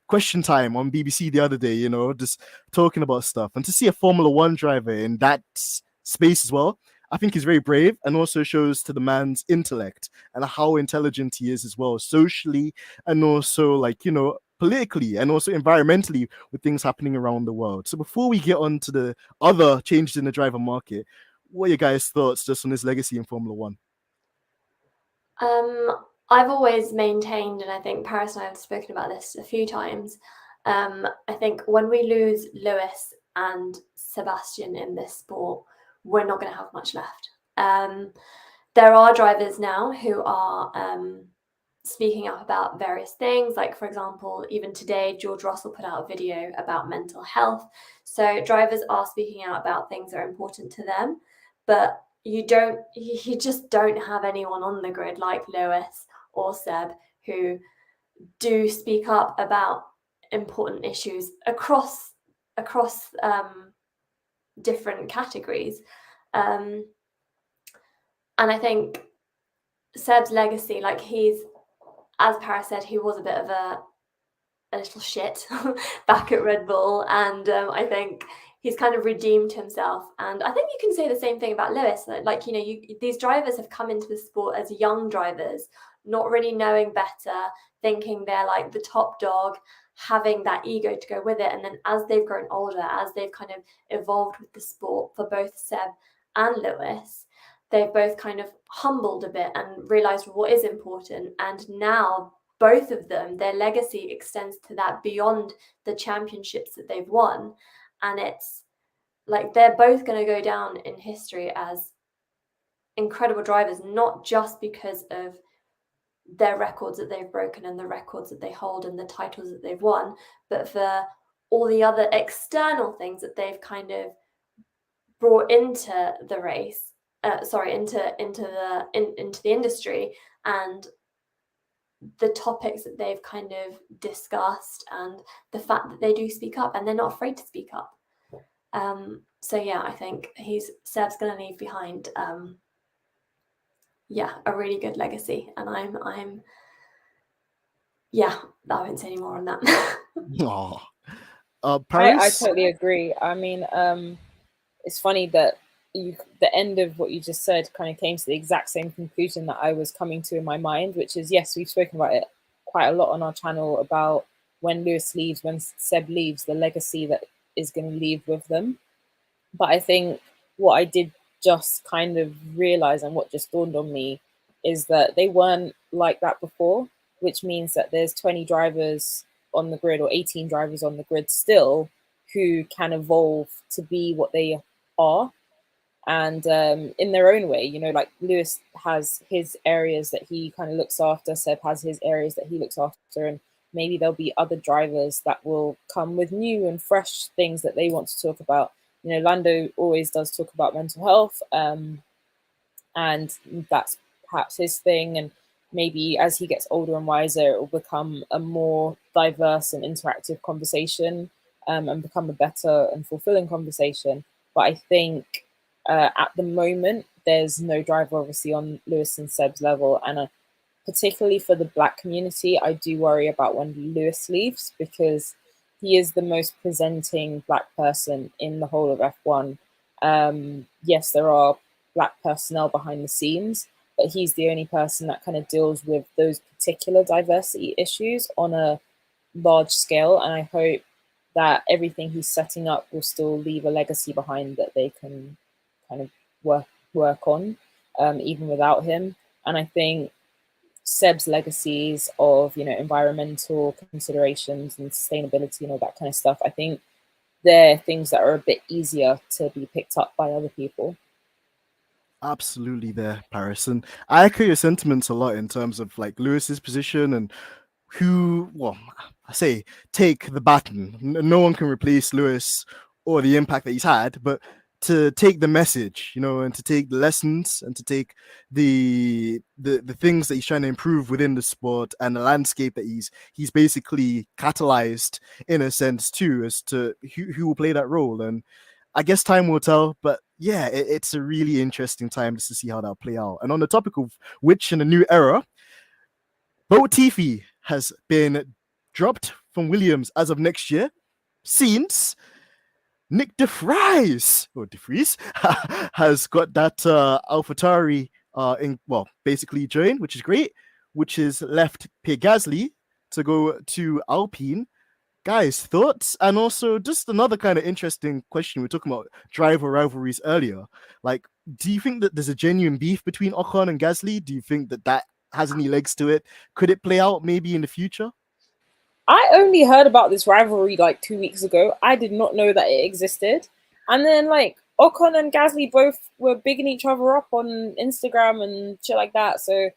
[SPEAKER 1] Question Time on BBC the other day, you know, just talking about stuff. And to see a Formula One driver in that space as well, I think he's very brave, and also shows to the man's intellect and how intelligent he is as well, socially, and also, like, you know, politically and also environmentally with things happening around the world. So before we get on to the other changes in the driver market, what are your guys' thoughts just on his legacy in Formula One?
[SPEAKER 3] I've always maintained, and I think Paris and I have spoken about this a few times, I think when we lose Lewis and Sebastian in this sport, we're not going to have much left. There are drivers now who are speaking up about various things. Like, for example, even today, George Russell put out a video about mental health. So drivers are speaking out about things that are important to them. but you just don't have anyone on the grid like Lewis or Seb who do speak up about important issues across different categories. And I think Seb's legacy, like as Paris said, he was a bit of a little shit back at Red Bull, and I think he's kind of redeemed himself. And I think you can say the same thing about Lewis. Like, you know, these drivers have come into the sport as young drivers, not really knowing better, thinking they're like the top dog, having that ego to go with it. And then as they've grown older, as they've kind of evolved with the sport, for both Seb and Lewis, they've both kind of humbled a bit and realized what is important. And now both of them, their legacy extends to that beyond the championships that they've won. And it's like they're both going to go down in history as incredible drivers, not just because of their records that they've broken and the records that they hold and the titles that they've won, but for all the other external things that they've kind of brought into the race, into the industry, and the topics that they've kind of discussed, and the fact that they do speak up and they're not afraid to speak up. So yeah, I think Seb's going to leave behind a really good legacy, and I won't say any more on that.
[SPEAKER 1] Paris?
[SPEAKER 2] I totally agree. I mean, it's funny that the end of what you just said kind of came to the exact same conclusion that I was coming to in my mind, which is, yes, we've spoken about it quite a lot on our channel about when Lewis leaves, when Seb leaves, the legacy that is going to leave with them. But I think what I did just kind of realize, and what just dawned on me, is that they weren't like that before, which means that there's 20 drivers on the grid, or 18 drivers on the grid still, who can evolve to be what they are. And in their own way, you know, like Lewis has his areas that he kind of looks after, Seb has his areas that he looks after, and maybe there'll be other drivers that will come with new and fresh things that they want to talk about. You know, Lando always does talk about mental health, and that's perhaps his thing. And maybe as he gets older and wiser, it will become a more diverse and interactive conversation, and become a better and fulfilling conversation. But I think at the moment, there's no driver obviously on Lewis and Seb's level, and particularly for the Black community, I do worry about when Lewis leaves, because he is the most presenting Black person in the whole of F1. Yes, there are Black personnel behind the scenes, but he's the only person that kind of deals with those particular diversity issues on a large scale. And I hope that everything he's setting up will still leave a legacy behind that they can kind of work on, even without him. And I think Seb's legacies of, you know, environmental considerations and sustainability and all that kind of stuff, I think they're things that are a bit easier to be picked up by other people.
[SPEAKER 1] Absolutely there, Paris. And I echo your sentiments a lot in terms of like Lewis's position and who, well, I say take the baton. No one can replace Lewis or the impact that he's had, but to take the message, you know, and to take the lessons and to take the things that he's trying to improve within the sport and the landscape that he's basically catalyzed in a sense too, as to who will play that role. And I guess time will tell, but yeah, it's a really interesting time just to see how that'll play out. And on the topic of which in a new era, Bo Tiffy has been dropped from Williams as of next year, since Nick De Vries has got that AlphaTauri basically joined, which is great, which is left Pierre Gasly to go to Alpine. Guys, thoughts? And also just another kind of interesting question. We were talking about driver rivalries earlier. Like, do you think that there's a genuine beef between Ocon and Gasly? Do you think that has any legs to it? Could it play out maybe in the future?
[SPEAKER 2] I only heard about this rivalry like 2 weeks ago. I did not know that it existed. And then like Ocon and Gasly both were bigging each other up on Instagram and shit like that. So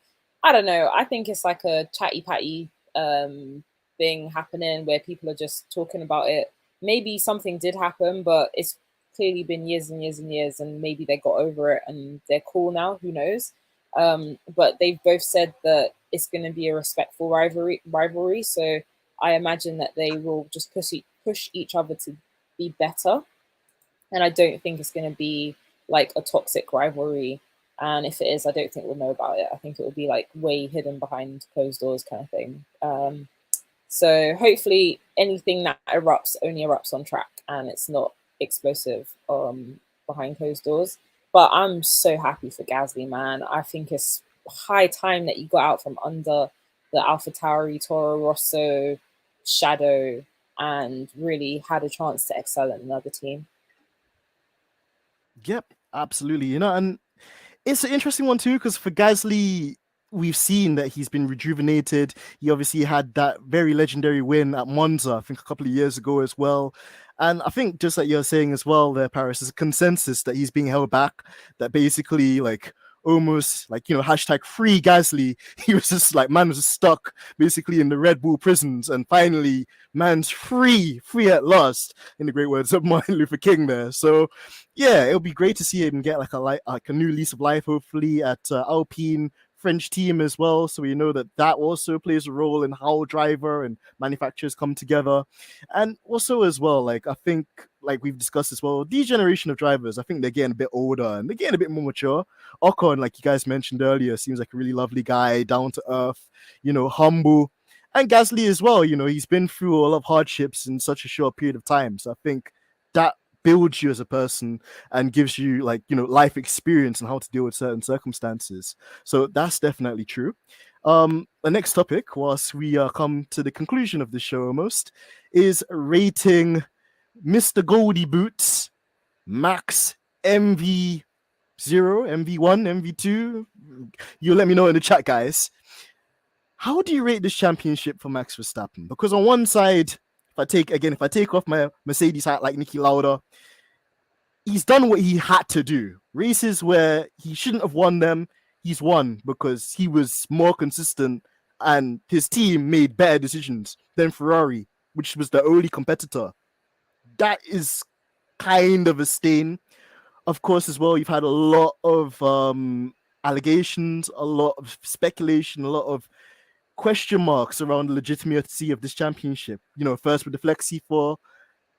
[SPEAKER 2] I don't know. I think it's like a chatty patty thing happening where people are just talking about it. Maybe something did happen, but it's clearly been years and years and years, and maybe they got over it and they're cool now. Who knows? But they've both said that it's going to be a respectful rivalry. So I imagine that they will just push each other to be better. And I don't think it's going to be like a toxic rivalry. And if it is, I don't think we'll know about it. I think it will be like way hidden behind closed doors kind of thing. So hopefully anything that erupts only erupts on track and it's not explosive behind closed doors. But I'm so happy for Gasly, man. I think it's high time that you got out from under the AlphaTauri, Toro Rosso shadow and really had a chance to excel at another team.
[SPEAKER 1] Yep, absolutely. You know, and it's an interesting one too, because for Gasly, we've seen that he's been rejuvenated. He obviously had that very legendary win at Monza, I think a couple of years ago as well. And I think just like you're saying as well there, Paris, there's a consensus that he's being held back, that basically like almost like, you know, hashtag free Gasly. He was just like, man was just stuck basically in the Red Bull prisons. And finally, man's free at last, in the great words of Martin Luther King there. So yeah, it'll be great to see him get like a new lease of life, hopefully at Alpine, French team as well. So we know that also plays a role in how driver and manufacturers come together. And also as well, like I think, like we've discussed as well, these generation of drivers, I think they're getting a bit older and they're getting a bit more mature. Ocon, like you guys mentioned earlier, seems like a really lovely guy, down to earth, you know, humble. And Gasly as well, you know, he's been through a lot of hardships in such a short period of time. So I think that builds you as a person and gives you, like, you know, life experience and how to deal with certain circumstances. So that's definitely true. The next topic, whilst we come to the conclusion of the show almost, is rating Mr. Goldie Boots, Max MV0, MV1, MV2. You let me know in the chat, guys. How do you rate this championship for Max Verstappen? Because on one side, if I take off my Mercedes hat like Niki Lauda, he's done what he had to do. Races where he shouldn't have won them, he's won because he was more consistent and his team made better decisions than Ferrari, which was the only competitor. That is kind of a stain. Of course, as well, you've had a lot of allegations, a lot of speculation, a lot of question marks around the legitimacy of this championship. You know, first with the Flexi 4,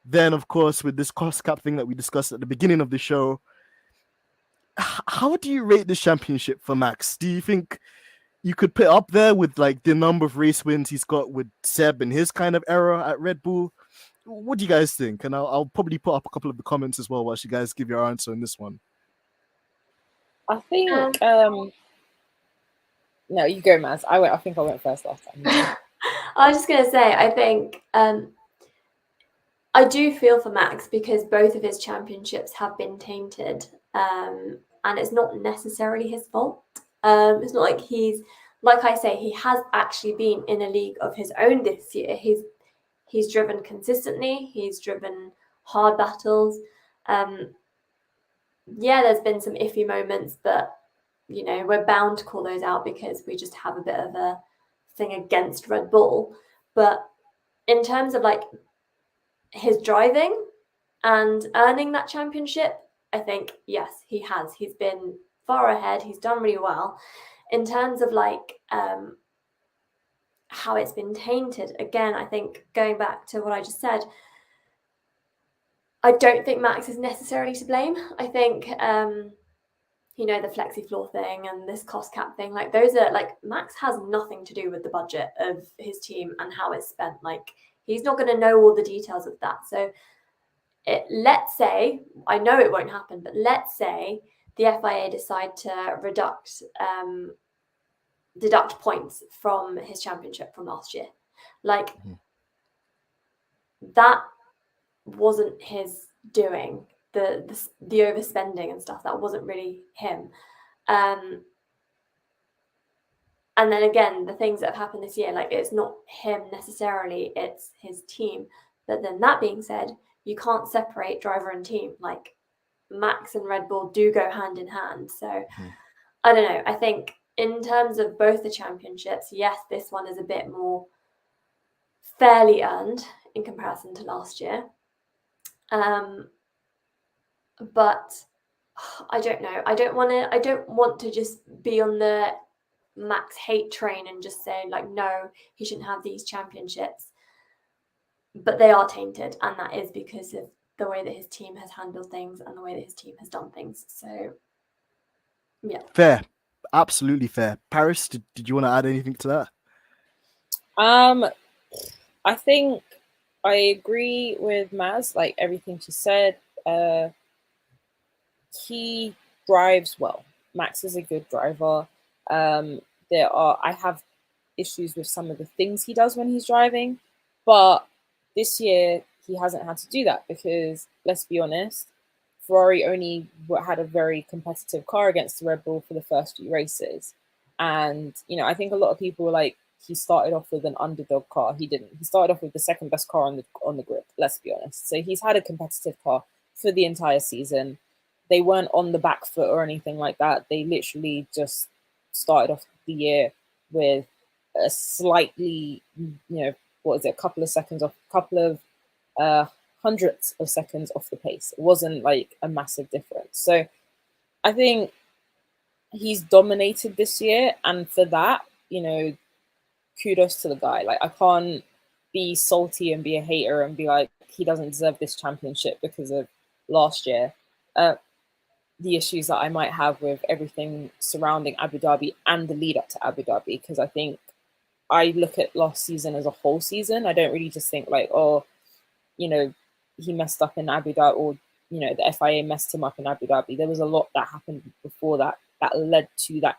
[SPEAKER 1] then, of course, with this cost cap thing that we discussed at the beginning of the show. How do you rate this championship for Max? Do you think you could put up there with like the number of race wins he's got with Seb in his kind of era at Red Bull? What do you guys think? And I'll probably put up a couple of the comments as well whilst you guys give your answer on this one.
[SPEAKER 2] I think no, you go, Maz. I think I went first last time.
[SPEAKER 3] I was just gonna say, I think I do feel for Max because both of his championships have been tainted, and it's not necessarily his fault. It's not like like I say, he has actually been in a league of his own this year. He's driven consistently. He's driven hard battles. Yeah, there's been some iffy moments, but you know, we're bound to call those out because we just have a bit of a thing against Red Bull. But in terms of like his driving and earning that championship, I think, yes, he has. He's been far ahead. He's done really well. In terms of like how it's been tainted, again, I think going back to what I just said, I don't think Max is necessarily to blame. I think you know, the flexi floor thing and this cost cap thing, like those are like, Max has nothing to do with the budget of his team and how it's spent. Like he's not going to know all the details of that. So let's say, I know it won't happen, but let's say the FIA decide to deduct points from his championship from last year. Like that wasn't his doing. The overspending and stuff, that wasn't really him. And then again, the things that have happened this year, like it's not him necessarily, it's his team. But then that being said, you can't separate driver and team. Like Max and Red Bull do go hand in hand. So I don't know. I think in terms of both the championships, yes, this one is a bit more fairly earned in comparison to last year. but I don't know. I don't want to just be on the Max hate train and just say like, no, he shouldn't have these championships. But they are tainted, and that is because of the way that his team has handled things and the way that his team has done things. So, yeah.
[SPEAKER 1] Fair. Absolutely fair. Paris, did you want to add anything to that?
[SPEAKER 2] I think I agree with Maz, like everything she said. He drives well. Max is a good driver. I have issues with some of the things he does when he's driving, but this year he hasn't had to do that because, let's be honest, Ferrari only had a very competitive car against the Red Bull for the first few races. And, you know, I think a lot of people were like, he started off with an underdog car. He didn't. He started off with the second best car on the grid, let's be honest. So he's had a competitive car for the entire season. They weren't on the back foot or anything like that. They literally just started off the year with a slightly, a couple of hundredths of seconds off the pace. It wasn't like a massive difference. So I think he's dominated this year. And for that, kudos to the guy. Like, I can't be salty and be a hater and be like, he doesn't deserve this championship because of last year. The issues that I might have with everything surrounding Abu Dhabi and the lead up to Abu Dhabi, because I think I look at last season as a whole season. I don't really just think like, he messed up in Abu Dhabi, or, the FIA messed him up in Abu Dhabi. There was a lot that happened before that led to that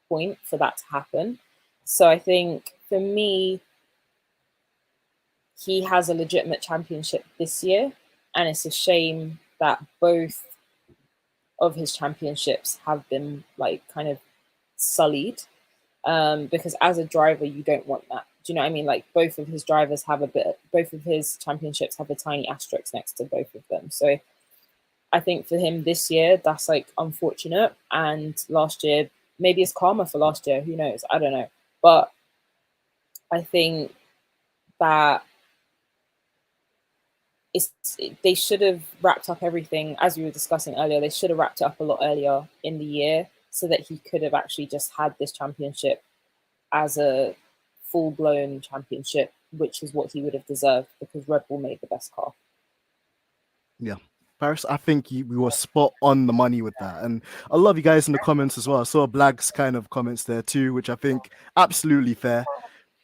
[SPEAKER 2] point for that to happen. So I think for me, he has a legitimate championship this year, and it's a shame that both of his championships have been like kind of sullied, because as a driver you don't want that. Do you know what I mean? Like, both of his championships have a tiny asterisk next to both of them. So I think for him this year, that's like unfortunate. And last year, maybe it's karma for last year, who knows? I don't know. But I think that they should have wrapped up everything, as we were discussing earlier. They should have wrapped it up a lot earlier in the year so that he could have actually just had this championship as a full-blown championship, which is what he would have deserved, because Red Bull made the best car.
[SPEAKER 1] Yeah. Paris, I think we were spot on the money with that. And I love you guys in the comments as well. I saw Blag's kind of comments there too, which I think absolutely fair.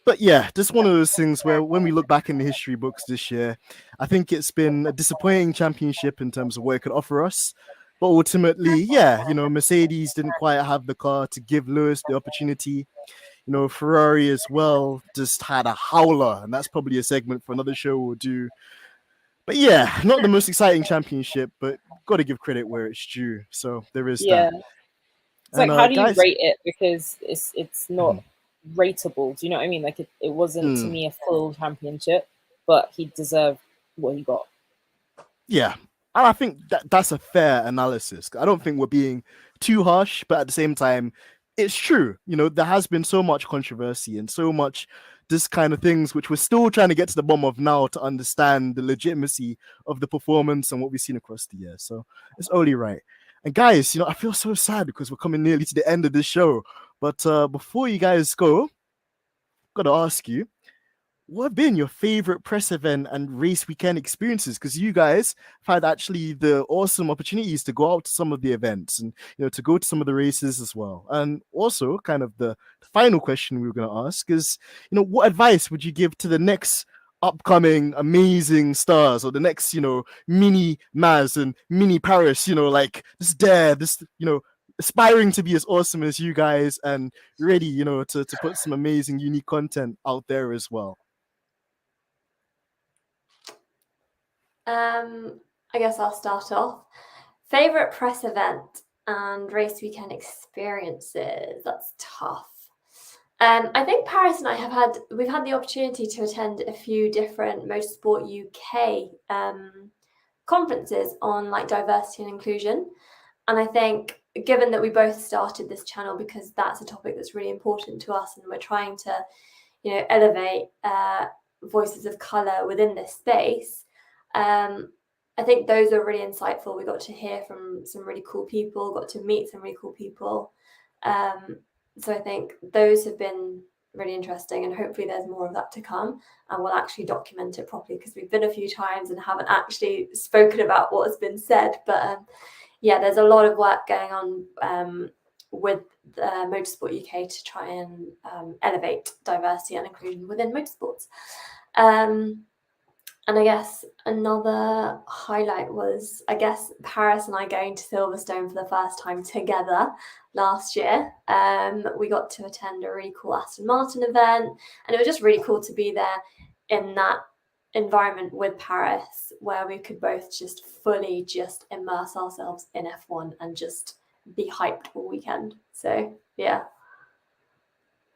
[SPEAKER 1] But yeah, just one of those things where when we look back in the history books this year, I think it's been a disappointing championship in terms of what it could offer us. But ultimately, yeah, Mercedes didn't quite have the car to give Lewis the opportunity. Ferrari as well just had a howler, and that's probably a segment for another show we'll do. But yeah, not the most exciting championship, but got to give credit where it's due. So there is that.
[SPEAKER 2] It's like, how do you rate it? Because it's not rateable. Do you know what I mean? Like, it wasn't to me a full championship, but he deserved what he got.
[SPEAKER 1] Yeah. And I think that's a fair analysis. I don't think we're being too harsh, but at the same time, it's true. There has been so much controversy and so much this kind of things, which we're still trying to get to the bottom of now to understand the legitimacy of the performance and what we've seen across the year. So it's only right. And guys, I feel so sad because we're coming nearly to the end of this show. But before you guys go, I've got to ask you, what have been your favorite press event and race weekend experiences? Because you guys had actually the awesome opportunities to go out to some of the events and to go to some of the races as well. And also, kind of the final question we were going to ask is, what advice would you give to the next upcoming amazing stars, or the next mini Maz and mini Paris? Aspiring to be as awesome as you guys and ready to put some amazing unique content out there as well.
[SPEAKER 3] I guess I'll start off. Favorite press event and race weekend experiences. That's tough. I think Paris and I we've had the opportunity to attend a few different Motorsport UK conferences on like diversity and inclusion. And I think, given that we both started this channel because that's a topic that's really important to us, and we're trying to, elevate voices of colour within this space, I think those are really insightful. We got to hear from some really cool people, got to meet some really cool people. So I think those have been really interesting, and hopefully there's more of that to come, and we'll actually document it properly, because we've been a few times and haven't actually spoken about what has been said. But yeah, there's a lot of work going on with Motorsport UK to try and elevate diversity and inclusion within motorsports. And I guess another highlight was, I guess, Paris and I going to Silverstone for the first time together last year. We got to attend a really cool Aston Martin event, and it was just really cool to be there in that environment with Paris, where we could both just fully just immerse ourselves in F1 and just be hyped all weekend. So yeah.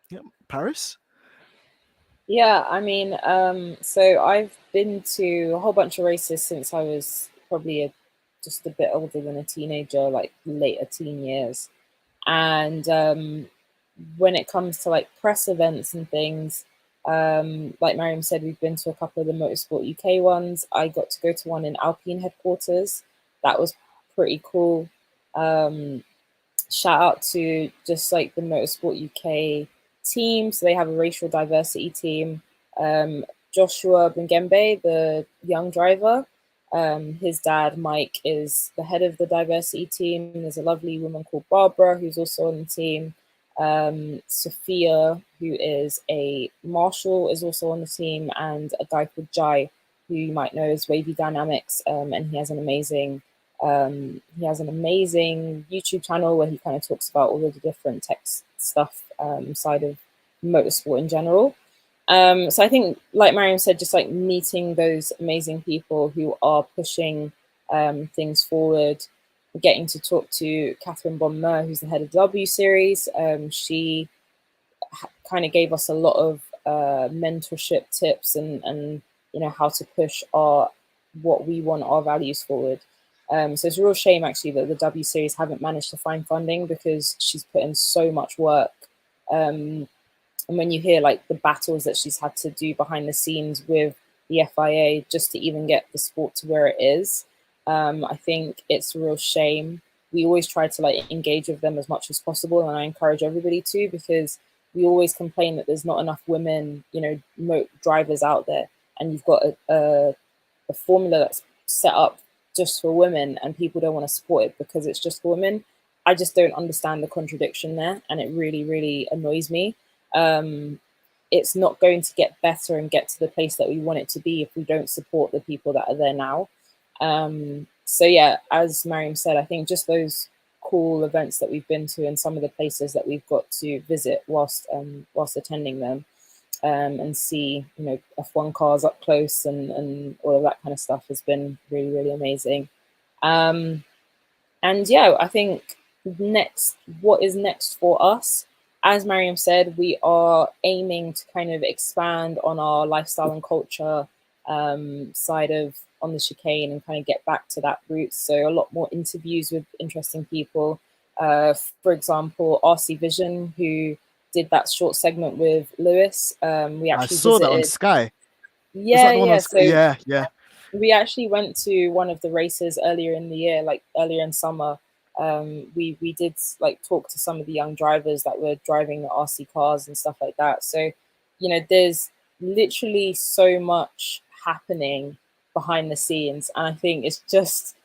[SPEAKER 1] Yeah, Paris?
[SPEAKER 2] Yeah, I mean, so I've been to a whole bunch of races since I was probably just a bit older than a teenager, like later teen years. And when it comes to like press events and things, like Mariam said, we've been to a couple of the Motorsport UK ones. I got to go to one in Alpine headquarters. That was pretty cool. Shout out to just like the Motorsport UK team. So they have a racial diversity team. Joshua Bengembe, the young driver, his dad, Mike, is the head of the diversity team. There's a lovely woman called Barbara who's also on the team. Sophia, who is a marshal, is also on the team, and a guy called Jai, who you might know as Wavy Dynamics, and he has an amazing YouTube channel where he kind of talks about all of the different tech stuff side of motorsport in general. So I think, like Mariam said, just like meeting those amazing people who are pushing things forward, getting to talk to Catherine Bonmer, who's the head of the W Series. She kind of gave us a lot of mentorship tips and you know, how to push what we want, our values forward. So it's a real shame actually that the W Series haven't managed to find funding, because she's put in so much work. And when you hear like the battles that she's had to do behind the scenes with the FIA just to even get the sport to where it is, I think it's a real shame. We always try to like engage with them as much as possible, and I encourage everybody to, because we always complain that there's not enough women, you know, drivers out there, and you've got a formula that's set up just for women, and people don't want to support it because it's just for women. I just don't understand the contradiction there, and it really, really annoys me. It's not going to get better and get to the place that we want it to be if we don't support the people that are there now. So yeah, as Mariam said, I think just those cool events that we've been to and some of the places that we've got to visit whilst attending them, and see, you know, F1 cars up close and all of that kind of stuff has been really, really amazing. And yeah, I think what is next for us, as Mariam said, we are aiming to kind of expand on our lifestyle and culture side of On The Chicane and kind of get back to that roots. So a lot more interviews with interesting people. For example, RC Vision, who did that short segment with Lewis. We actually
[SPEAKER 1] saw that on Sky.
[SPEAKER 2] Yeah.
[SPEAKER 1] So yeah.
[SPEAKER 2] We actually went to one of the races earlier in the year, like earlier in summer. We did like talk to some of the young drivers that were driving the RC cars and stuff like that. So, you know, there's literally so much happening behind the scenes, and I think it's just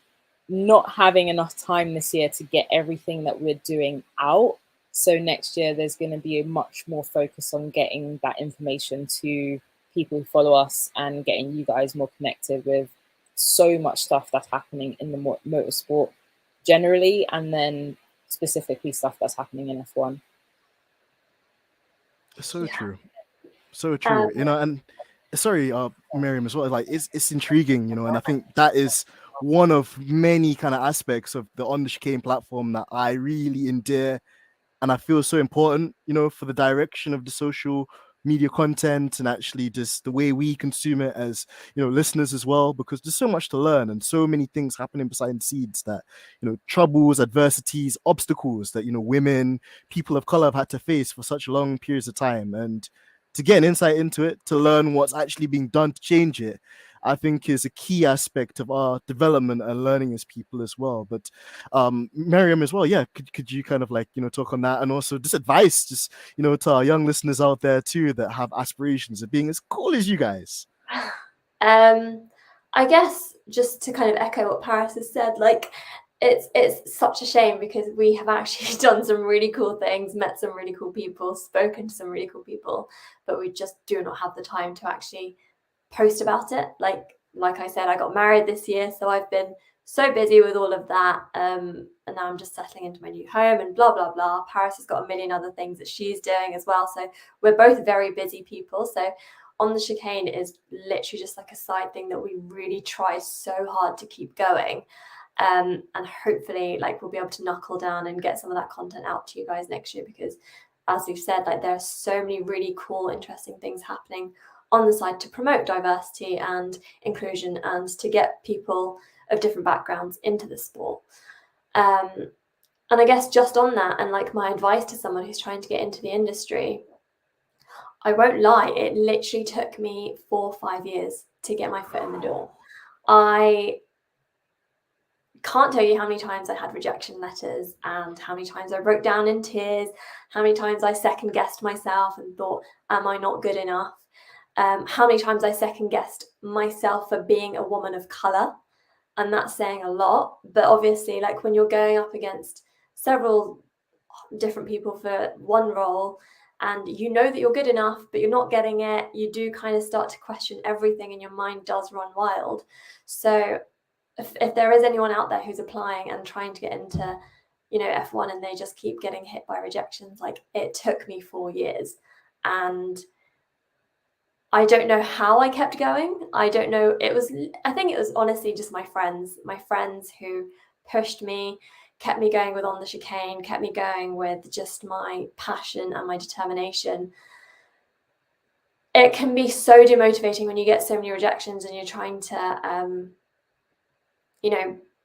[SPEAKER 2] not having enough time this year to get everything that we're doing out. So next year there's going to be a much more focus on getting that information to people who follow us and getting you guys more connected with so much stuff that's happening in the motorsport generally, and then specifically stuff that's happening in F1.
[SPEAKER 1] So true. You know, and sorry, Mariam, as well, like it's intriguing, you know, and I think that is one of many kind of aspects of the On The Chicane platform that I really endear and I feel so important, you know, for the direction of the social media content and actually just the way we consume it as, you know, listeners as well, because there's so much to learn and so many things happening behind the scenes that, you know, troubles, adversities, obstacles that, you know, women, people of color have had to face for such long periods of time. And to get an insight into it, to learn what's actually being done to change it, I think is a key aspect of our development and learning as people as well. But Mariam as well, yeah, could you kind of like, talk on that, and also just advice, just, to our young listeners out there too that have aspirations of being as cool as you guys?
[SPEAKER 3] I guess just to kind of echo what Paris has said, like it's such a shame because we have actually done some really cool things, met some really cool people, spoken to some really cool people, but we just do not have the time to actually post about it. Like I said, I got married this year, so I've been so busy with all of that, and now I'm just settling into my new home and blah blah blah. Paris has got a million other things that she's doing as well, so we're both very busy people. So On The Chicane is literally just like a side thing that we really try so hard to keep going, and hopefully like we'll be able to knuckle down and get some of that content out to you guys next year, because as we've said, like there are so many really cool, interesting things happening on the side to promote diversity and inclusion and to get people of different backgrounds into the sport. And I guess just on that, and like my advice to someone who's trying to get into the industry, I won't lie, it literally took me 4 or 5 years to get my foot in the door. I can't tell you how many times I had rejection letters and how many times I broke down in tears, how many times I second guessed myself and thought, am I not good enough? How many times I second guessed myself for being a woman of color. And that's saying a lot. But obviously, like when you're going up against several different people for one role and you know that you're good enough, but you're not getting it, you do kind of start to question everything and your mind does run wild. So if there is anyone out there who's applying and trying to get into, F1 and they just keep getting hit by rejections, like it took me 4 years. And I don't know how I kept going. I don't know. I think it was honestly just my friends who pushed me, kept me going with On The Chicane, kept me going with just my passion and my determination. It can be so demotivating when you get so many rejections and you're trying to,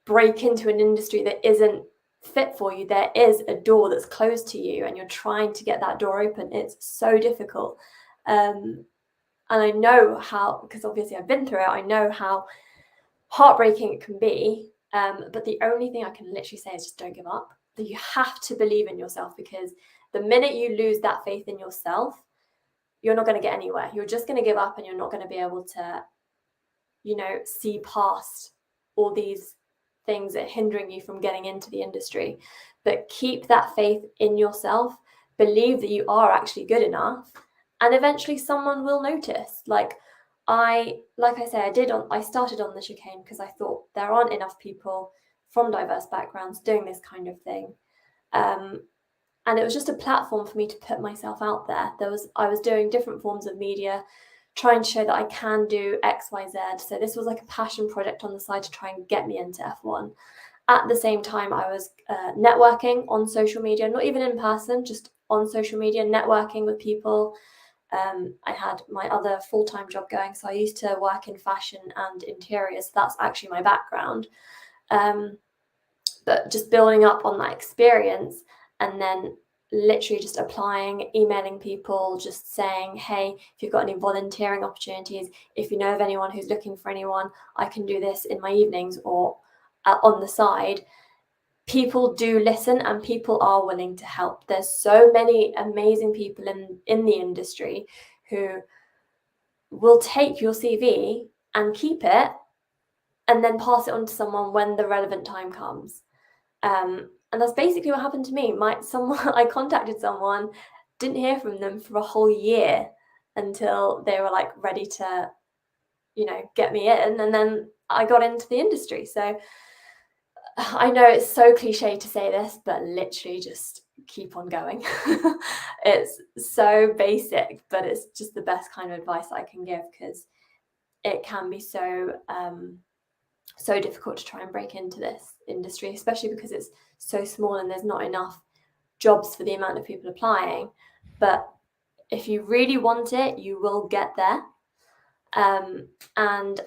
[SPEAKER 3] break into an industry that isn't fit for you. There is a door that's closed to you and you're trying to get that door open. It's so difficult. And I know how, because obviously I've been through it, I know how heartbreaking it can be. But the only thing I can literally say is just don't give up. That you have to believe in yourself, because the minute you lose that faith in yourself, you're not going to get anywhere. You're just going to give up and you're not going to be able to, see past all these things that are hindering you from getting into the industry. But keep that faith in yourself. Believe that you are actually good enough. And eventually someone will notice. Like I say, I started On The Chicane because I thought there aren't enough people from diverse backgrounds doing this kind of thing. And it was just a platform for me to put myself out there. I was doing different forms of media, trying to show that I can do X, Y, Z. So this was like a passion project on the side to try and get me into F1. At the same time, I was networking on social media, not even in person, just on social media, networking with people. I had my other full-time job going, so I used to work in fashion and interiors. So that's actually my background. But just building up on that experience and then literally just applying, emailing people, just saying, hey, if you've got any volunteering opportunities, if you know of anyone who's looking for anyone, I can do this in my evenings or on the side. People do listen and people are willing to help. There's so many amazing people in the industry who will take your CV and keep it and then pass it on to someone when the relevant time comes. And that's basically what happened to me. I contacted someone, didn't hear from them for a whole year until they were like ready to, get me in, and then I got into the industry. So I know it's so cliche to say this, but literally just keep on going. It's so basic, but it's just the best kind of advice I can give, because it can be so difficult to try and break into this industry, especially because it's so small and there's not enough jobs for the amount of people applying. But if you really want it, you will get there. And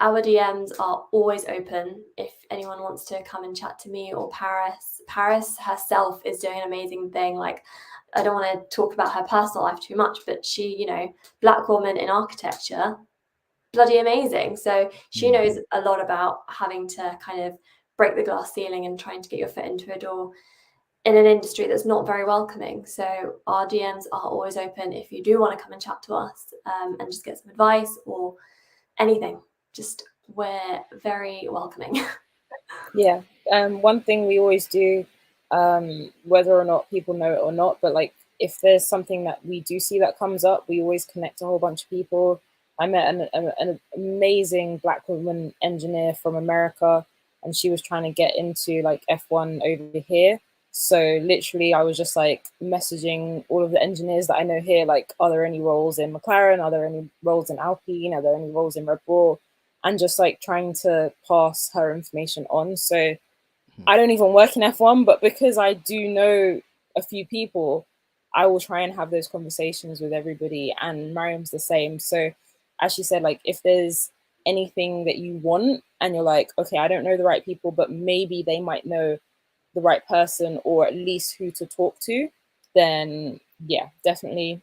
[SPEAKER 3] our DMs are always open if anyone wants to come and chat to me or Paris. Paris herself is doing an amazing thing. Like, I don't want to talk about her personal life too much, but she, Black woman in architecture, bloody amazing. So she knows a lot about having to kind of break the glass ceiling and trying to get your foot into a door in an industry that's not very welcoming. So our DMs are always open if you do want to come and chat to us and just get some advice or anything. Just we're very welcoming.
[SPEAKER 2] Yeah. One thing we always do, whether or not people know it or not, but like if there's something that we do see that comes up, we always connect a whole bunch of people. I met an amazing Black woman engineer from America, and she was trying to get into like F1 over here. So literally I was just like messaging all of the engineers that I know here, like, are there any roles in McLaren? Are there any roles in Alpine? Are there any roles in Red Bull? And just like trying to pass her information on. So I don't even work in F1, but because I do know a few people, I will try and have those conversations with everybody. And Mariam's the same. So as she said, like if there's anything that you want and you're like, okay, I don't know the right people, but maybe they might know the right person or at least who to talk to, then yeah, definitely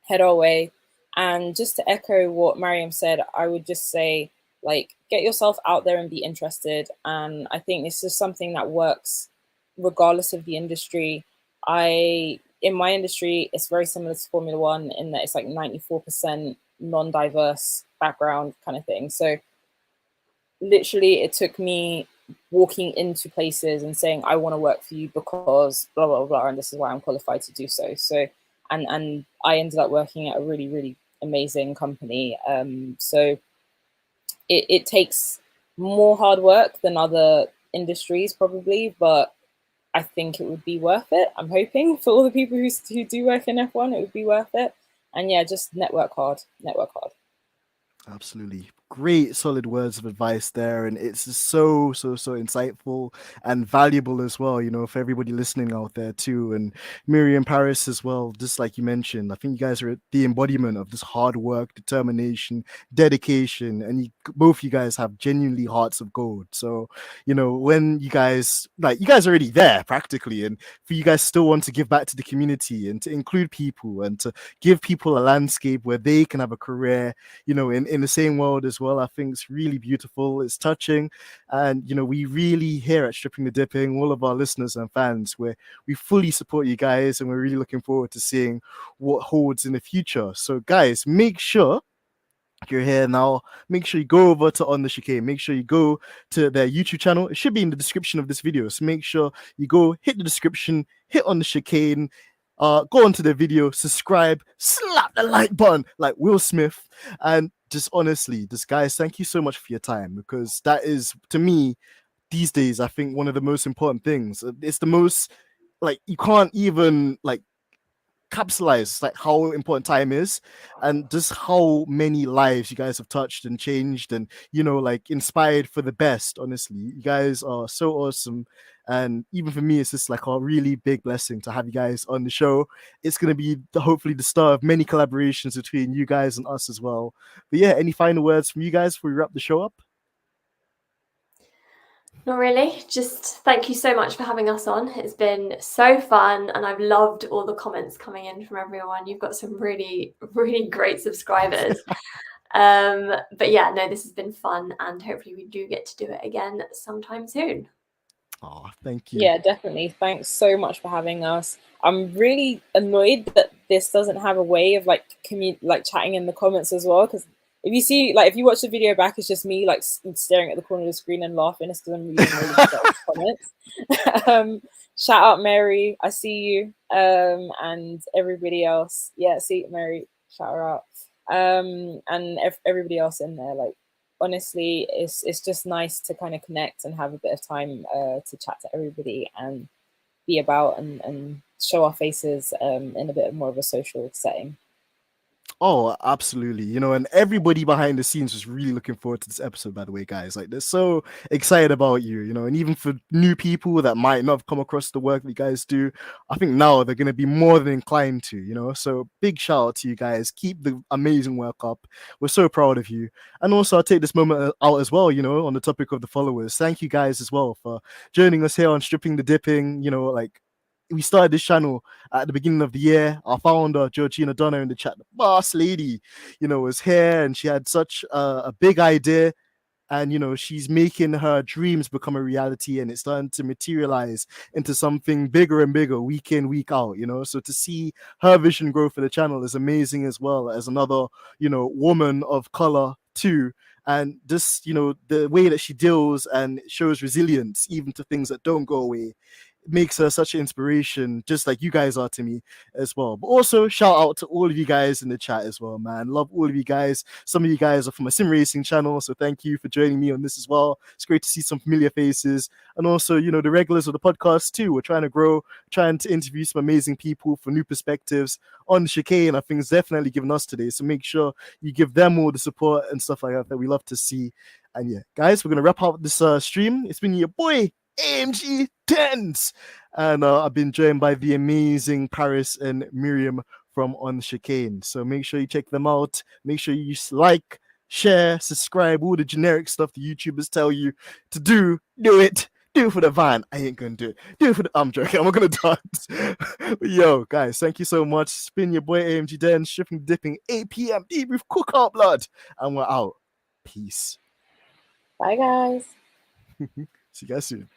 [SPEAKER 2] head our way. And just to echo what Mariam said, I would just say, like, get yourself out there and be interested. And I think this is something that works regardless of the industry. In my industry, it's very similar to Formula One in that it's like 94% non-diverse background kind of thing. So literally it took me walking into places and saying, I want to work for you because blah, blah, blah, and this is why I'm qualified to do so. So, and I ended up working at a really, really amazing company. So it takes more hard work than other industries probably, but I think it would be worth it. I'm hoping for all the people who do work in F1, it would be worth it. And yeah, just network hard.
[SPEAKER 1] Absolutely. Great solid words of advice there, and it's just so insightful and valuable as well, you know, for everybody listening out there too. And Miriam, Paris as well, just like you mentioned, I think you guys are the embodiment of this hard work, determination, dedication, and both you guys have genuinely hearts of gold. So, you know, when you guys are already there practically, and for you guys still want to give back to the community and to include people and to give people a landscape where they can have a career, you know, in the same world as well. I think it's really beautiful. It's touching. And, you know, we really here at Stripping the Dipping, all of our listeners and fans, we fully support you guys, and we're really looking forward to seeing what holds in the future. So guys, make sure if you're here now, make sure you go over to On The Chicane. Make sure you go to their YouTube channel. It should be in the description of this video. So make sure you go hit the description, hit On The Chicane, go onto the video, subscribe, slap the like button like Will Smith, and just honestly, guys, thank you so much for your time, because that is, to me, these days, I think one of the most important things. It's the most, like, you can't even like capsulize like how important time is, and just how many lives you guys have touched and changed and, you know, like inspired for the best. Honestly, you guys are so awesome, and even for me, it's just like a really big blessing to have you guys on the show. It's going to be hopefully the start of many collaborations between you guys and us as well. But yeah, any final words from you guys before we wrap the show up?
[SPEAKER 3] Not really. Just thank you so much for having us on. It's been so fun, and I've loved all the comments coming in from everyone. You've got some really, really great subscribers. But yeah, no, this has been fun, and hopefully we do get to do it again sometime soon.
[SPEAKER 1] Oh, thank you.
[SPEAKER 2] Yeah, definitely. Thanks so much for having us. I'm really annoyed that this doesn't have a way of like chatting in the comments as well, because if you watch the video back, it's just me like staring at the corner of the screen and laughing. It's because I'm reading all the comments. Shout out Mary, I see you, and everybody else. Yeah, see Mary, shout her out, and everybody else in there. Like, honestly, it's just nice to kind of connect and have a bit of time to chat to everybody and be about and show our faces in a bit more of a social setting.
[SPEAKER 1] Oh, absolutely. You know, and everybody behind the scenes was really looking forward to this episode, by the way, guys. Like, they're so excited about you, you know, and even for new people that might not have come across the work that you guys do, I think now they're going to be more than inclined to, you know. So big shout out to you guys. Keep the amazing work up. We're so proud of you. And also, I'll take this moment out as well, you know, on the topic of the followers. Thank you guys as well for joining us here on Stripping the Dipping. You know, like, we started this channel at the beginning of the year. Our founder, Jorgina, Donna in the chat, the boss lady, was here, and she had such a big idea. And she's making her dreams become a reality, and it's starting to materialize into something bigger and bigger week in, week out. So to see her vision grow for the channel is amazing, as well as another woman of color too. And just the way that she deals and shows resilience even to things that don't go away makes her such an inspiration, just like you guys are to me as well. But also shout out to all of you guys in the chat as well, man. Love all of you guys. Some of you guys are from a sim racing channel, so thank you for joining me on this as well. It's great to see some familiar faces, and also the regulars of the podcast too. We're trying to grow, trying to interview some amazing people for new perspectives on the chicane. I think it's definitely given us today, so make sure you give them all the support and stuff like that we love to see. And yeah, guys, we're gonna wrap up this stream. It's been your boy AMG Denz, and I've been joined by the amazing Paris and Marium from On The Chicane. So make sure you check them out. Make sure you like, share, subscribe, all the generic stuff the YouTubers tell you to do. Do it. Do it for the van. I ain't gonna do it. Do it for the... I'm joking. I'm not gonna dance. Yo, guys, thank you so much. It's been your boy AMG Denz, shipping, dipping, 8 PM debrief cookout, blood. And we're out. Peace.
[SPEAKER 2] Bye, guys.
[SPEAKER 1] See you guys soon.